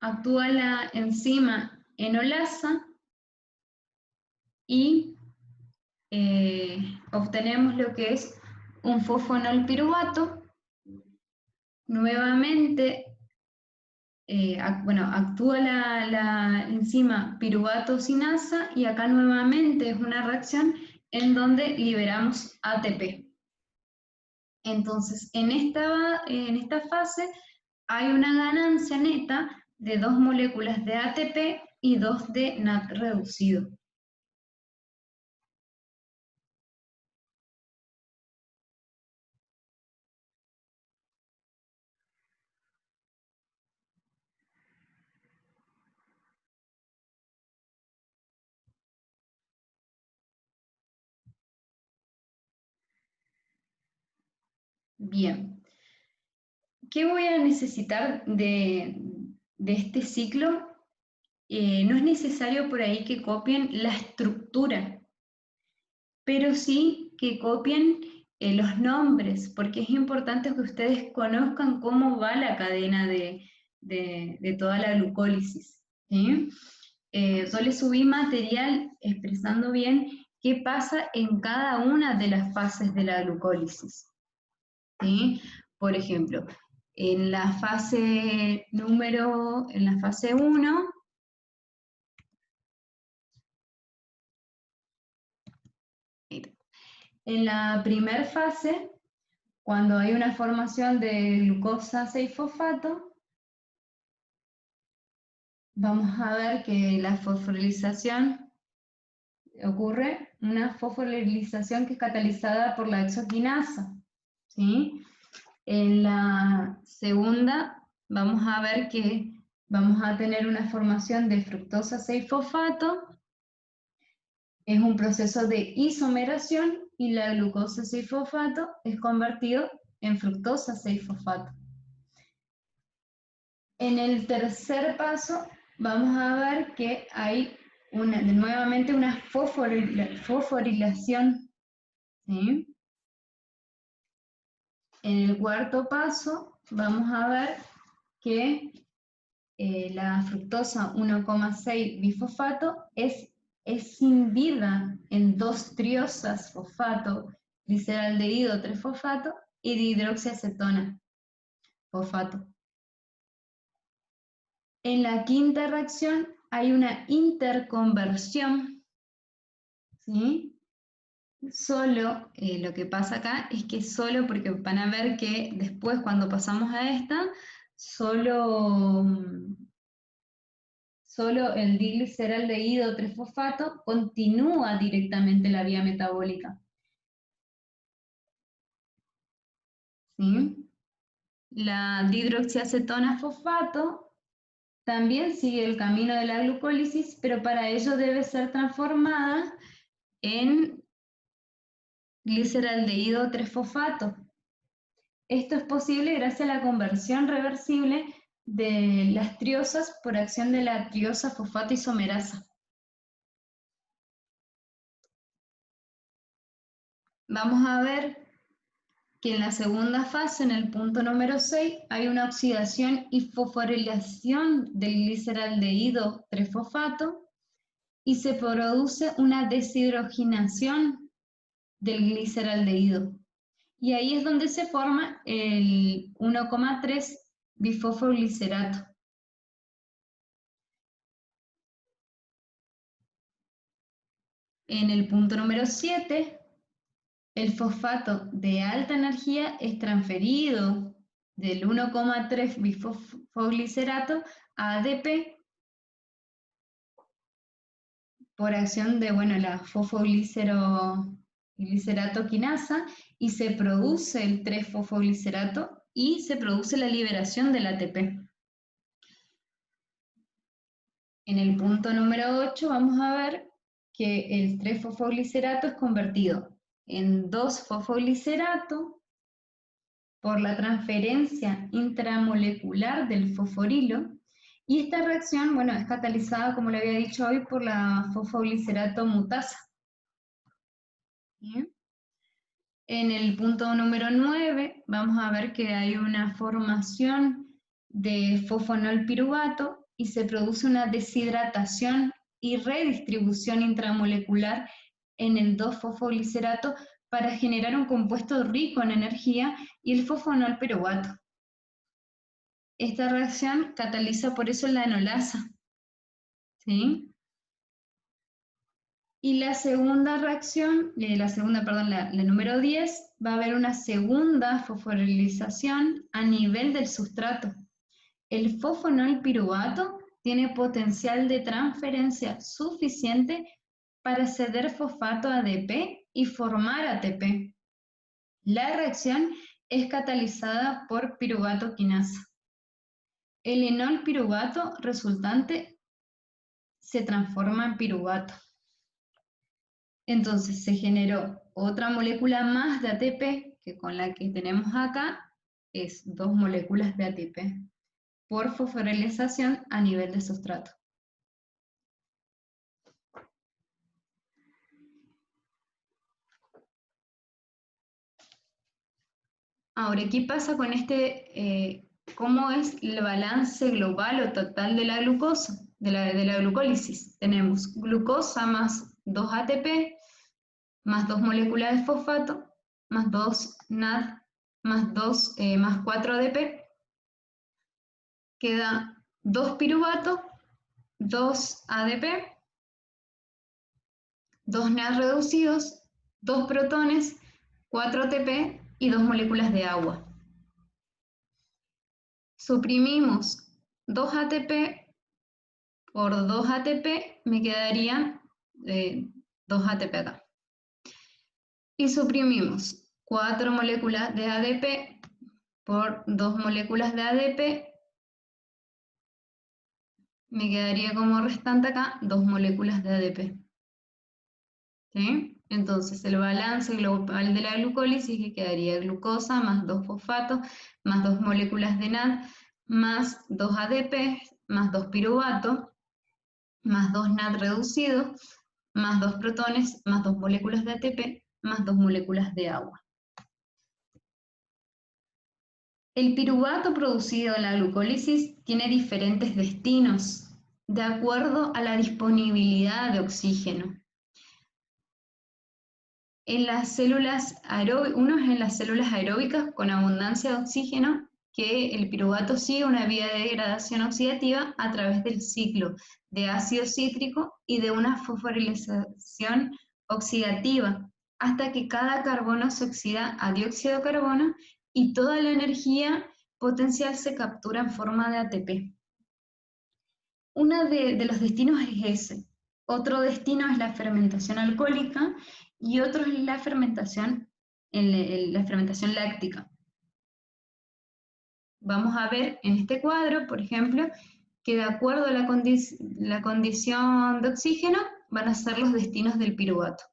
Actúa la enzima enolasa y obtenemos lo que es un fosfonolpiruvato. Nuevamente, actúa la enzima piruvato sinasa y acá nuevamente es una reacción en donde liberamos ATP. Entonces, en esta fase hay una ganancia neta de 2 moléculas de ATP y 2 de NAT reducido. Bien. ¿qué voy a necesitar de este ciclo? No es necesario por ahí que copien la estructura, pero sí que copien los nombres, porque es importante que ustedes conozcan cómo va la cadena de toda la glucólisis, ¿sí? Yo les subí material expresando bien qué pasa en cada una de las fases de la glucólisis, ¿sí? Por ejemplo, en la fase 1, en la primera fase, cuando hay una formación de glucosa 6-fosfato, vamos a ver que la fosforilización ocurre, una fosforilización que es catalizada por la exoquinasa, ¿sí? En la segunda vamos a ver que vamos a tener una formación de fructosa 6-fosfato, es un proceso de isomeración y la glucosa 6-fosfato es convertido en fructosa 6-fosfato. En el tercer paso vamos a ver que hay nuevamente una fosforilación, ¿sí? En el cuarto paso vamos a ver que la fructosa 1,6 bifosfato es escindida en 2 triosas fosfato, gliceraldehído 3-fosfato y dihidroxiacetona fosfato. En la quinta reacción hay una interconversión, ¿sí? Solo, lo que pasa acá es que solo, porque van a ver que después cuando pasamos a esta, solo el digliceraldehído 3-fosfato continúa directamente la vía metabólica, ¿sí? La dihidroxiacetona fosfato también sigue el camino de la glucólisis, pero para ello debe ser transformada en gliceraldehído 3-fosfato. Esto es posible gracias a la conversión reversible de las triosas por acción de la triosa fosfato isomerasa. Vamos a ver que en la segunda fase, en el punto número 6, hay una oxidación y fosforilación del gliceraldehído 3-fosfato y se produce una deshidrogenación del gliceraldehído. Y ahí es donde se forma el 1,3 bifosfoglicerato. En el punto número 7, el fosfato de alta energía es transferido del 1,3 bifosfoglicerato a ADP por acción de la fosfoglicerato quinasa y se produce el 3-fosfoglicerato y se produce la liberación del ATP. En el punto número 8 vamos a ver que el 3-fosfoglicerato es convertido en 2-fosfoglicerato por la transferencia intramolecular del fosforilo, y esta reacción, es catalizada, como le había dicho hoy, por la fosfoglicerato mutasa. ¿Bien? En el punto número 9 vamos a ver que hay una formación de fosfonol piruvato y se produce una deshidratación y redistribución intramolecular en el 2-fosfoglicerato para generar un compuesto rico en energía y el fosfonol piruvato. Esta reacción cataliza por eso la enolasa, ¿sí? Y la segunda reacción, la número 10, va a haber una segunda fosforilización a nivel del sustrato. El fosfonol piruvato tiene potencial de transferencia suficiente para ceder fosfato a ADP y formar ATP. La reacción es catalizada por piruvato quinasa. El enol piruvato resultante se transforma en piruvato. Entonces se generó otra molécula más de ATP que con la que tenemos acá es 2 moléculas de ATP por fosforilización a nivel de sustrato. Ahora, ¿qué pasa con cómo es el balance global o total de la glucosa, de la glucólisis? Tenemos glucosa más 2 ATP, más 2 moléculas de fosfato, más 2 NAD, más 4 ADP, queda 2 piruvato, 2 ADP, 2 NAD reducidos, 2 protones, 4 ATP y 2 moléculas de agua. Suprimimos 2 ATP por 2 ATP, me quedarían 2 ATP acá. Y suprimimos 4 moléculas de ADP por 2 moléculas de ADP, me quedaría como restante acá 2 moléculas de ADP. ¿Sí? Entonces el balance global de la glucólisis que quedaría glucosa más 2 fosfatos, más 2 moléculas de NAD, más 2 ADP, más 2 piruvato, más 2 NAD reducido, más 2 protones, más 2 moléculas de ATP, más 2 moléculas de agua. El piruvato producido en la glucólisis tiene diferentes destinos de acuerdo a la disponibilidad de oxígeno. En las células uno es en las células aeróbicas con abundancia de oxígeno, que el piruvato sigue una vía de degradación oxidativa a través del ciclo de ácido cítrico y de una fosforilización oxidativa, hasta que cada carbono se oxida a dióxido de carbono y toda la energía potencial se captura en forma de ATP. Uno de los destinos es ese. Otro destino es la fermentación alcohólica y otro es la fermentación láctica. Vamos a ver en este cuadro, por ejemplo, que de acuerdo a la condición de oxígeno van a ser los destinos del piruvato.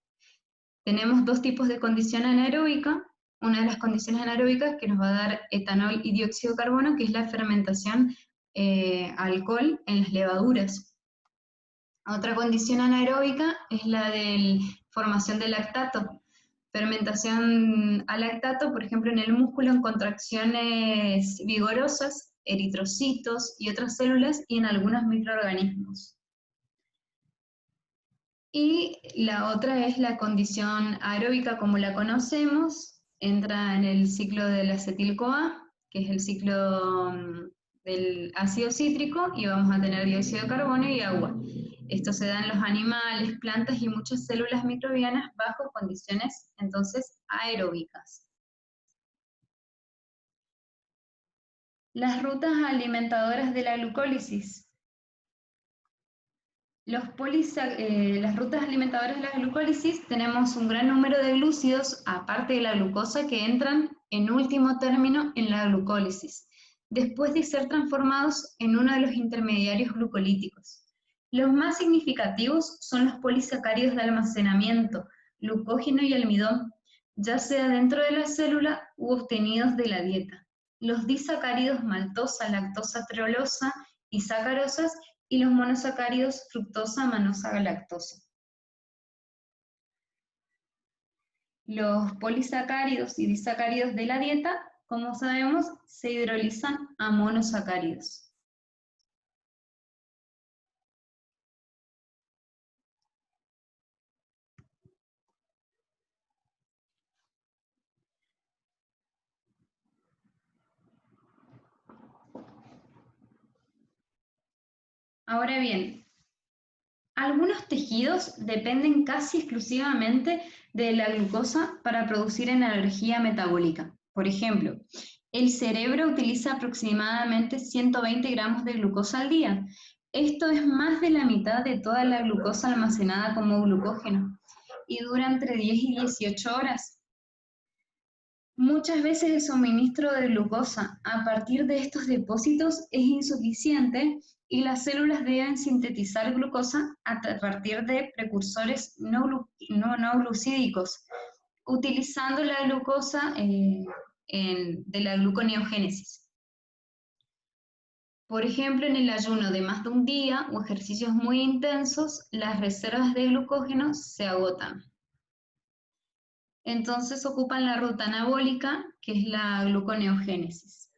Tenemos dos tipos de condición anaeróbica. Una de las condiciones anaeróbicas que nos va a dar etanol y dióxido de carbono, que es la fermentación alcohol en las levaduras. Otra condición anaeróbica es la de formación de lactato. Fermentación a lactato, por ejemplo, en el músculo en contracciones vigorosas, eritrocitos y otras células, y en algunos microorganismos. Y la otra es la condición aeróbica como la conocemos, entra en el ciclo del acetil-CoA, que es el ciclo del ácido cítrico, y vamos a tener dióxido de carbono y agua. Esto se da en los animales, plantas y muchas células microbianas bajo condiciones, entonces, aeróbicas. Las rutas alimentadoras de la glucólisis. Las rutas alimentadoras de la glucólisis, tenemos un gran número de glúcidos, aparte de la glucosa, que entran en último término en la glucólisis, después de ser transformados en uno de los intermediarios glucolíticos. Los más significativos son los polisacáridos de almacenamiento, glucógeno y almidón, ya sea dentro de la célula u obtenidos de la dieta. Los disacáridos maltosa, lactosa, trealosa y sacarosas, y los monosacáridos fructosa, manosa, galactosa. Los polisacáridos y disacáridos de la dieta, como sabemos, se hidrolizan a monosacáridos. Ahora bien, algunos tejidos dependen casi exclusivamente de la glucosa para producir energía metabólica. Por ejemplo, el cerebro utiliza aproximadamente 120 gramos de glucosa al día. Esto es más de la mitad de toda la glucosa almacenada como glucógeno y dura entre 10 y 18 horas. Muchas veces el suministro de glucosa a partir de estos depósitos es insuficiente y las células deben sintetizar glucosa a partir de precursores no glucídicos, utilizando la glucosa de la gluconeogénesis. Por ejemplo, en el ayuno de más de un día o ejercicios muy intensos, las reservas de glucógeno se agotan. Entonces ocupan la ruta anabólica, que es la gluconeogénesis.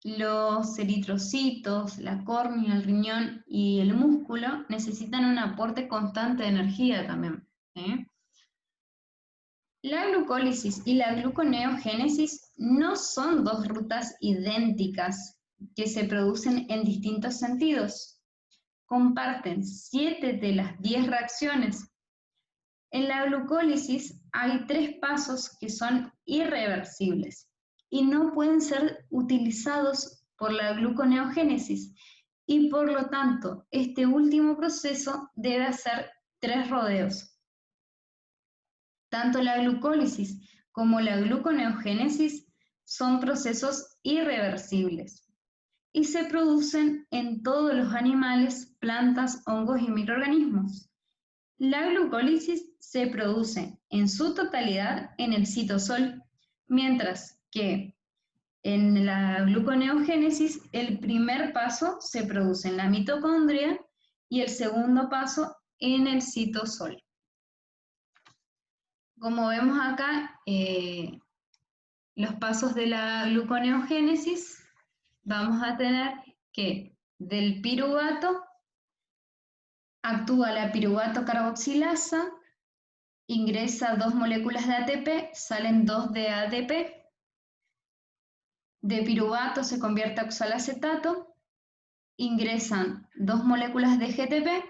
Los eritrocitos, la córnea, el riñón y el músculo necesitan un aporte constante de energía también. La glucólisis y la gluconeogénesis no son dos rutas idénticas que se producen en distintos sentidos. Comparten 7 de las 10 reacciones. En la glucólisis hay 3 pasos que son irreversibles y no pueden ser utilizados por la gluconeogénesis, y por lo tanto este último proceso debe hacer 3 rodeos. Tanto la glucólisis como la gluconeogénesis son procesos irreversibles y se producen en todos los animales, plantas, hongos y microorganismos. La glucólisis se produce en su totalidad en el citosol, mientras que en la gluconeogénesis el primer paso se produce en la mitocondria y el segundo paso en el citosol. Como vemos acá, los pasos de la gluconeogénesis, vamos a tener que del piruvato actúa la piruvato carboxilasa, ingresa 2 moléculas de ATP, salen 2 de ADP, de piruvato se convierte a oxalacetato, ingresan 2 moléculas de GTP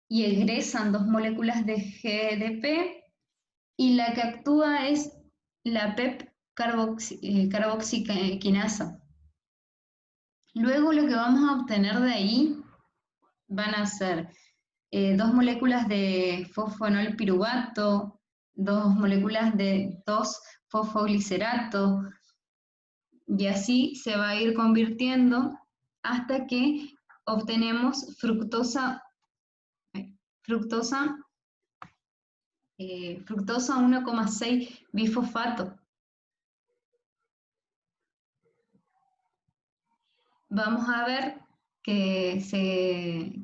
y egresan 2 moléculas de GDP, y la que actúa es la PEP carboxiquinasa. Luego lo que vamos a obtener de ahí van a ser 2 moléculas de fosfonol piruvato, 2 moléculas de 2-fosfoglicerato, y así se va a ir convirtiendo hasta que obtenemos fructosa 1,6 bifosfato. Vamos a ver que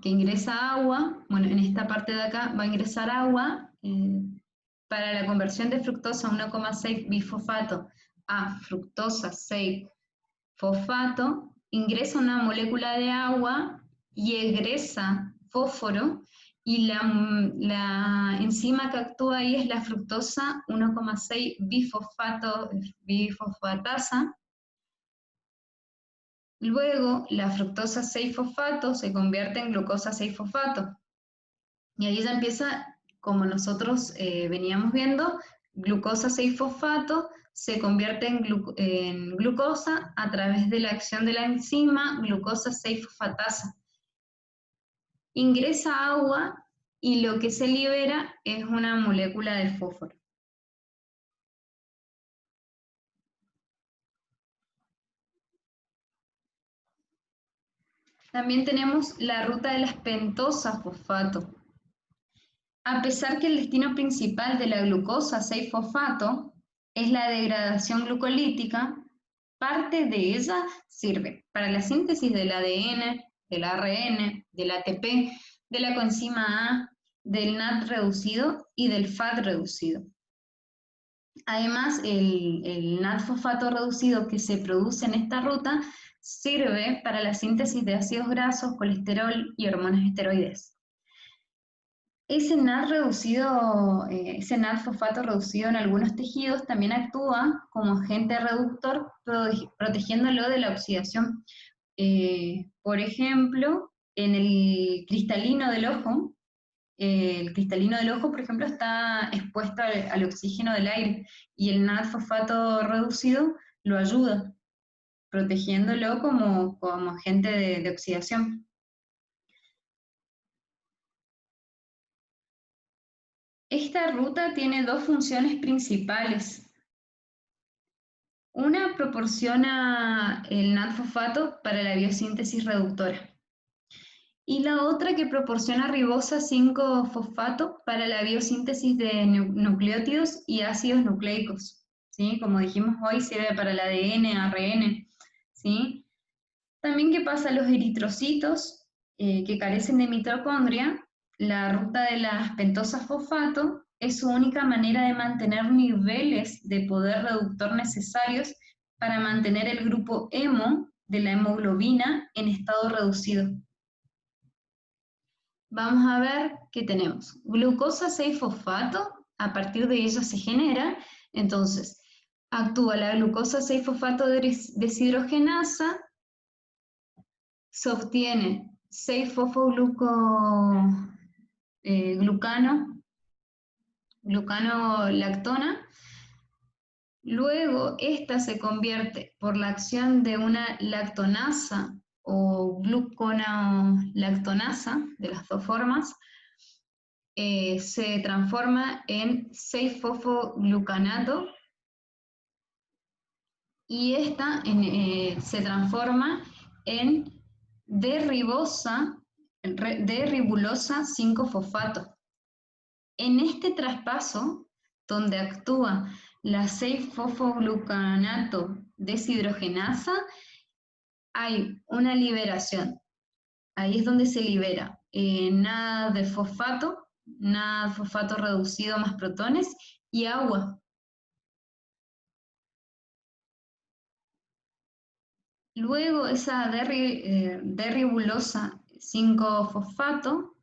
ingresa agua. Bueno, en esta parte de acá va a ingresar agua para la conversión de fructosa 1,6 bifosfato a fructosa 6 fosfato, ingresa una molécula de agua y egresa fósforo, y la enzima que actúa ahí es la fructosa 1,6 bifosfatasa. Luego la fructosa 6-fosfato se convierte en glucosa 6-fosfato. Y ahí ya empieza, como nosotros veníamos viendo, glucosa 6-fosfato se convierte en glucosa a través de la acción de la enzima glucosa 6-fosfatasa. Ingresa agua y lo que se libera es una molécula de fósforo. También tenemos la ruta de las pentosas fosfato. A pesar que el destino principal de la glucosa 6-fosfato es la degradación glucolítica, parte de ella sirve para la síntesis del ADN, del ARN, del ATP, de la coenzima A, del NAD reducido y del FAT reducido. Además, el NAD-fosfato reducido que se produce en esta ruta sirve para la síntesis de ácidos grasos, colesterol y hormonas esteroides. Ese NAD-fosfato reducido en algunos tejidos también actúa como agente reductor, protegiéndolo de la oxidación. Por ejemplo, en el cristalino del ojo, por ejemplo, está expuesto al oxígeno del aire, y el NAD-fosfato reducido lo ayuda, protegiéndolo como agente de oxidación. Esta ruta tiene 2 funciones principales. Una proporciona el NAD-fosfato para la biosíntesis reductora, y la otra que proporciona ribosa 5-fosfato para la biosíntesis de nucleótidos y ácidos nucleicos, ¿sí? Como dijimos hoy, sirve para el ADN, ARN, ¿sí? También, ¿qué pasa? Los eritrocitos que carecen de mitocondria, la ruta de las pentosas fosfato es su única manera de mantener niveles de poder reductor necesarios para mantener el grupo hemo de la hemoglobina en estado reducido. Vamos a ver qué tenemos. Glucosa 6-fosfato, a partir de ella se genera, entonces actúa la glucosa 6-fosfato deshidrogenasa, se obtiene 6-fosfoglucano-lactona. Luego, esta se convierte por la acción de una lactonasa o gluconolactonasa, de las dos formas, se transforma en 6-fosfoglucanato y esta se transforma en D-ribulosa 5-fosfato. En este traspaso, donde actúa la 6-fosfoglucanato deshidrogenasa, hay una liberación. Ahí es donde se libera nada de fosfato reducido más protones y agua. Luego esa D-ribulosa 5-fosfato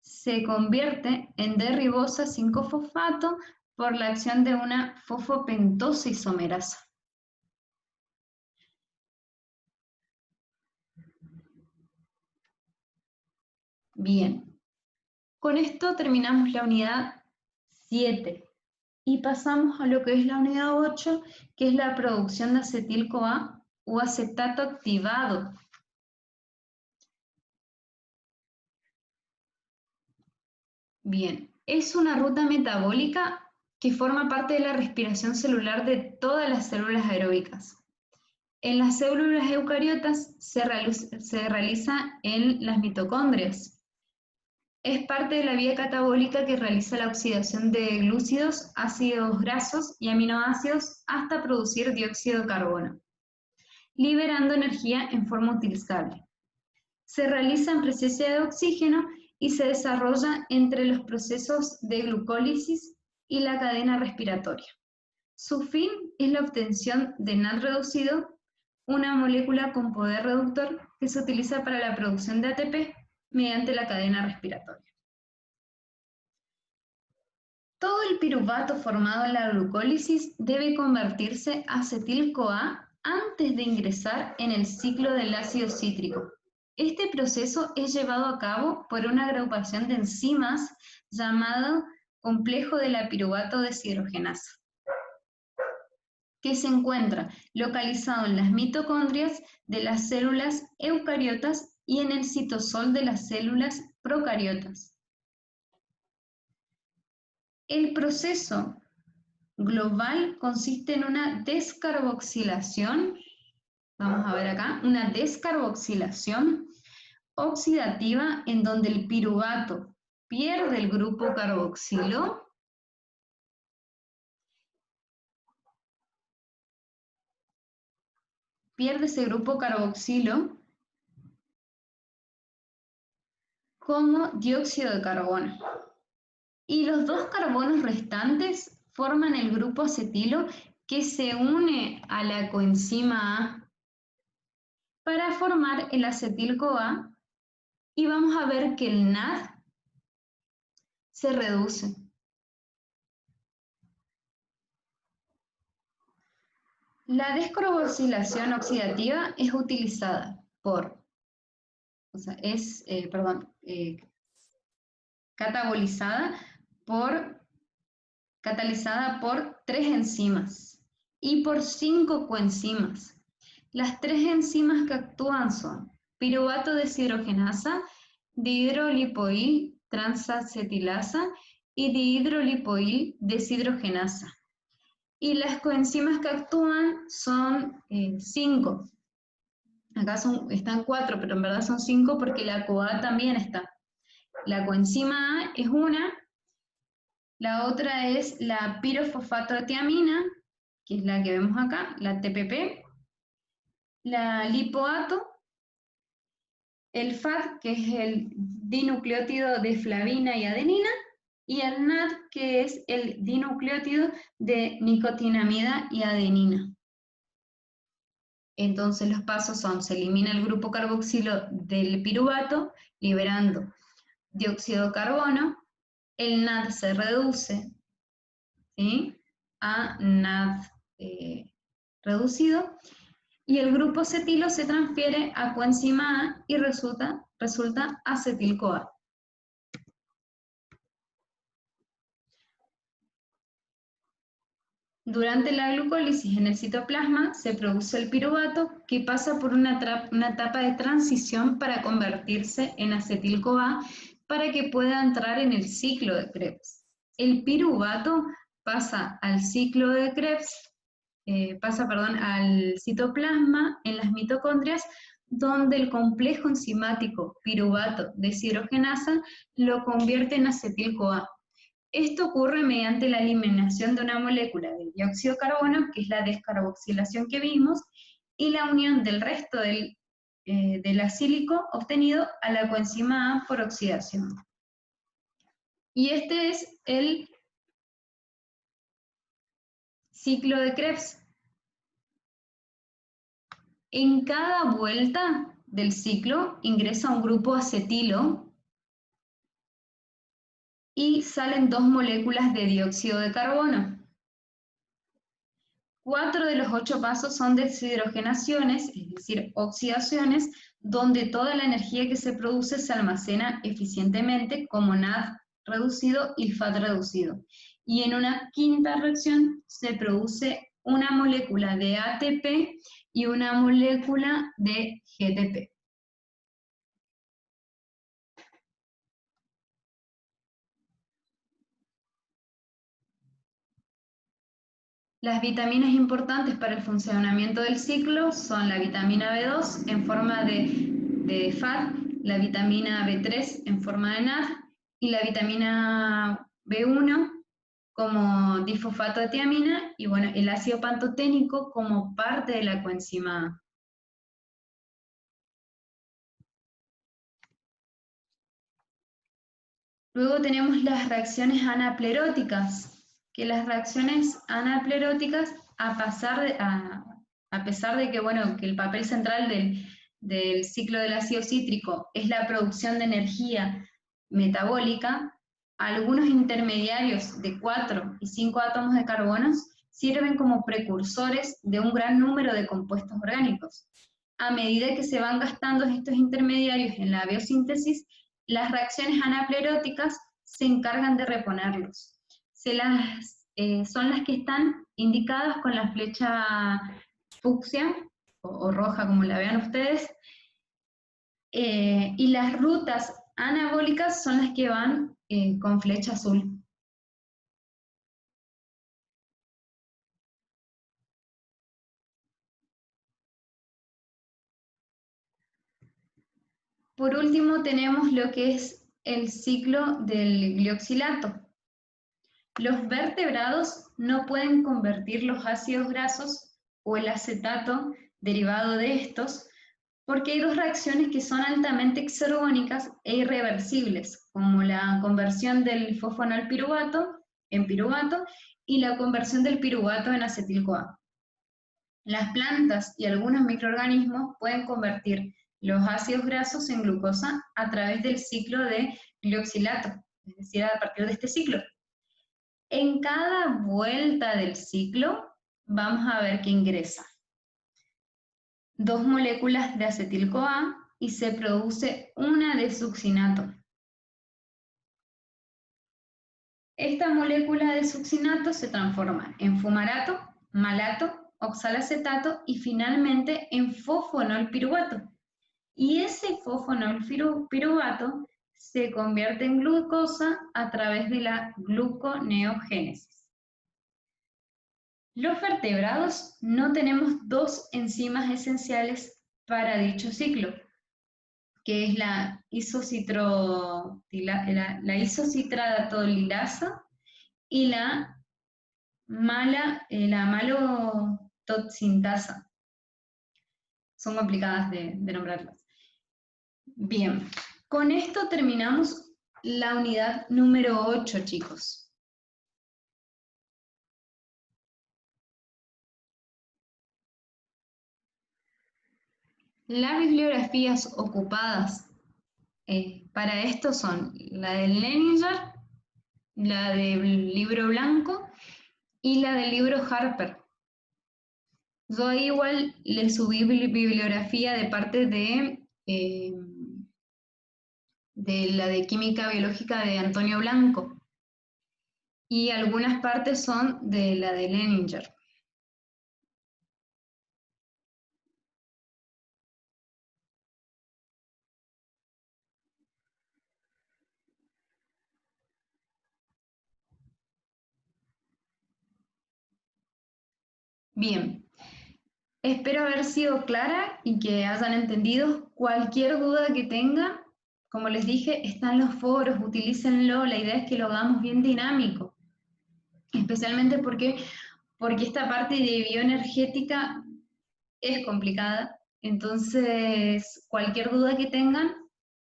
se convierte en D-ribosa 5-fosfato por la acción de una fosfopentosa isomerasa. Bien, con esto terminamos la unidad 7 y pasamos a lo que es la unidad 8, que es la producción de acetil-CoA o acetato activado. Bien, es una ruta metabólica que forma parte de la respiración celular de todas las células aeróbicas. En las células eucariotas se realiza en las mitocondrias. Es parte de la vía catabólica que realiza la oxidación de glúcidos, ácidos grasos y aminoácidos hasta producir dióxido de carbono, liberando energía en forma utilizable. Se realiza en presencia de oxígeno y se desarrolla entre los procesos de glucólisis y la cadena respiratoria. Su fin es la obtención de NAD reducido, una molécula con poder reductor que se utiliza para la producción de ATP mediante la cadena respiratoria. Todo el piruvato formado en la glucólisis debe convertirse a acetil-CoA antes de ingresar en el ciclo del ácido cítrico. Este proceso es llevado a cabo por una agrupación de enzimas llamado complejo de la piruvato deshidrogenasa, que se encuentra localizado en las mitocondrias de las células eucariotas y en el citosol de las células procariotas. El proceso global consiste en una descarboxilación, vamos a ver acá, una descarboxilación oxidativa en donde el piruvato pierde el grupo carboxilo como dióxido de carbono. Y los dos carbonos restantes forman el grupo acetilo que se une a la coenzima A para formar el acetil-CoA y vamos a ver que el NAD se reduce. La descarboxilación oxidativa es utilizada por, catalizada por 3 enzimas y por 5 coenzimas. Las 3 enzimas que actúan son piruvato deshidrogenasa, dihidrolipoil transacetilasa y dihidrolipoil deshidrogenasa. Y las coenzimas que actúan son 5. Acá están 4, pero en verdad son 5 porque la CoA también está. La coenzima A es una, la otra es la pirofosfato de tiamina, que es la que vemos acá, la TPP, la lipoato, el FAT, que es el dinucleótido de flavina y adenina, y el NAD, que es el dinucleótido de nicotinamida y adenina. Entonces los pasos son, se elimina el grupo carboxilo del piruvato, liberando dióxido de carbono, el NAD se reduce, ¿sí?, a NAD reducido, y el grupo acetilo se transfiere a coenzima A y resulta acetil-CoA. Durante la glucólisis en el citoplasma se produce el piruvato que pasa por una etapa de transición para convertirse en acetil-CoA para que pueda entrar en el ciclo de Krebs. El piruvato pasa al ciclo de Krebs, al citoplasma en las mitocondrias, donde el complejo enzimático piruvato deshidrogenasa lo convierte en acetil-CoA. Esto ocurre mediante la eliminación de una molécula de dióxido de carbono, que es la descarboxilación que vimos, y la unión del resto del acílico obtenido a la coenzima A por oxidación. Y este es el ciclo de Krebs. En cada vuelta del ciclo ingresa un grupo acetilo y salen 2 moléculas de dióxido de carbono. 4 de los 8 pasos son deshidrogenaciones, es decir, oxidaciones, donde toda la energía que se produce se almacena eficientemente como NAD reducido y FAT reducido. Y en una quinta reacción se produce una molécula de ATP y una molécula de GTP. Las vitaminas importantes para el funcionamiento del ciclo son la vitamina B2 en forma de FAT, la vitamina B3 en forma de NAD y la vitamina B1 como difosfato de tiamina y bueno, el ácido pantoténico como parte de la coenzima A. Luego tenemos las reacciones anapleróticas, que las reacciones anapleróticas, a pesar de que, bueno, que el papel central del ciclo del ácido cítrico es la producción de energía metabólica, algunos intermediarios de 4 y 5 átomos de carbono sirven como precursores de un gran número de compuestos orgánicos. A medida que se van gastando estos intermediarios en la biosíntesis, las reacciones anapleróticas se encargan de reponerlos. Son las que están indicadas con la flecha fucsia o roja, como la vean ustedes, y las rutas anabólicas son las que van con flecha azul. Por último tenemos lo que es el ciclo del glioxilato. Los vertebrados no pueden convertir los ácidos grasos o el acetato derivado de estos porque hay 2 reacciones que son altamente exergónicas e irreversibles, como la conversión del fosfonolpiruvato en piruvato y la conversión del piruvato en acetil-CoA. Las plantas y algunos microorganismos pueden convertir los ácidos grasos en glucosa a través del ciclo de glioxilato, es decir, a partir de este ciclo. En cada vuelta del ciclo vamos a ver que ingresa 2 moléculas de acetil-CoA y se produce una de succinato. Esta molécula de succinato se transforma en fumarato, malato, oxalacetato y finalmente en fosfonolpiruvato. Y ese fosfonolpiruvato se convierte en glucosa a través de la gluconeogénesis. Los vertebrados no tenemos 2 enzimas esenciales para dicho ciclo, que es la la isocitradolilasa y la malotoxintasa. Son complicadas de nombrarlas. Bien, con esto terminamos la unidad número 8, chicos. Las bibliografías ocupadas para esto son la del Leninger, la del libro blanco y la del libro Harper. Yo ahí igual le subí bibliografía de parte de la de química biológica de Antonio Blanco y algunas partes son de la de Leninger. Bien, espero haber sido clara y que hayan entendido. Cualquier duda que tengan, como les dije, están los foros, utilícenlo. La idea es que lo hagamos bien dinámico, especialmente porque esta parte de bioenergética es complicada. Entonces, cualquier duda que tengan,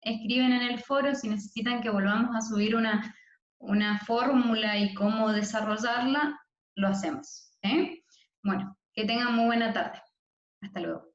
escriben en el foro. Si necesitan que volvamos a subir una fórmula y cómo desarrollarla, lo hacemos. Bueno, que tengan muy buena tarde. Hasta luego.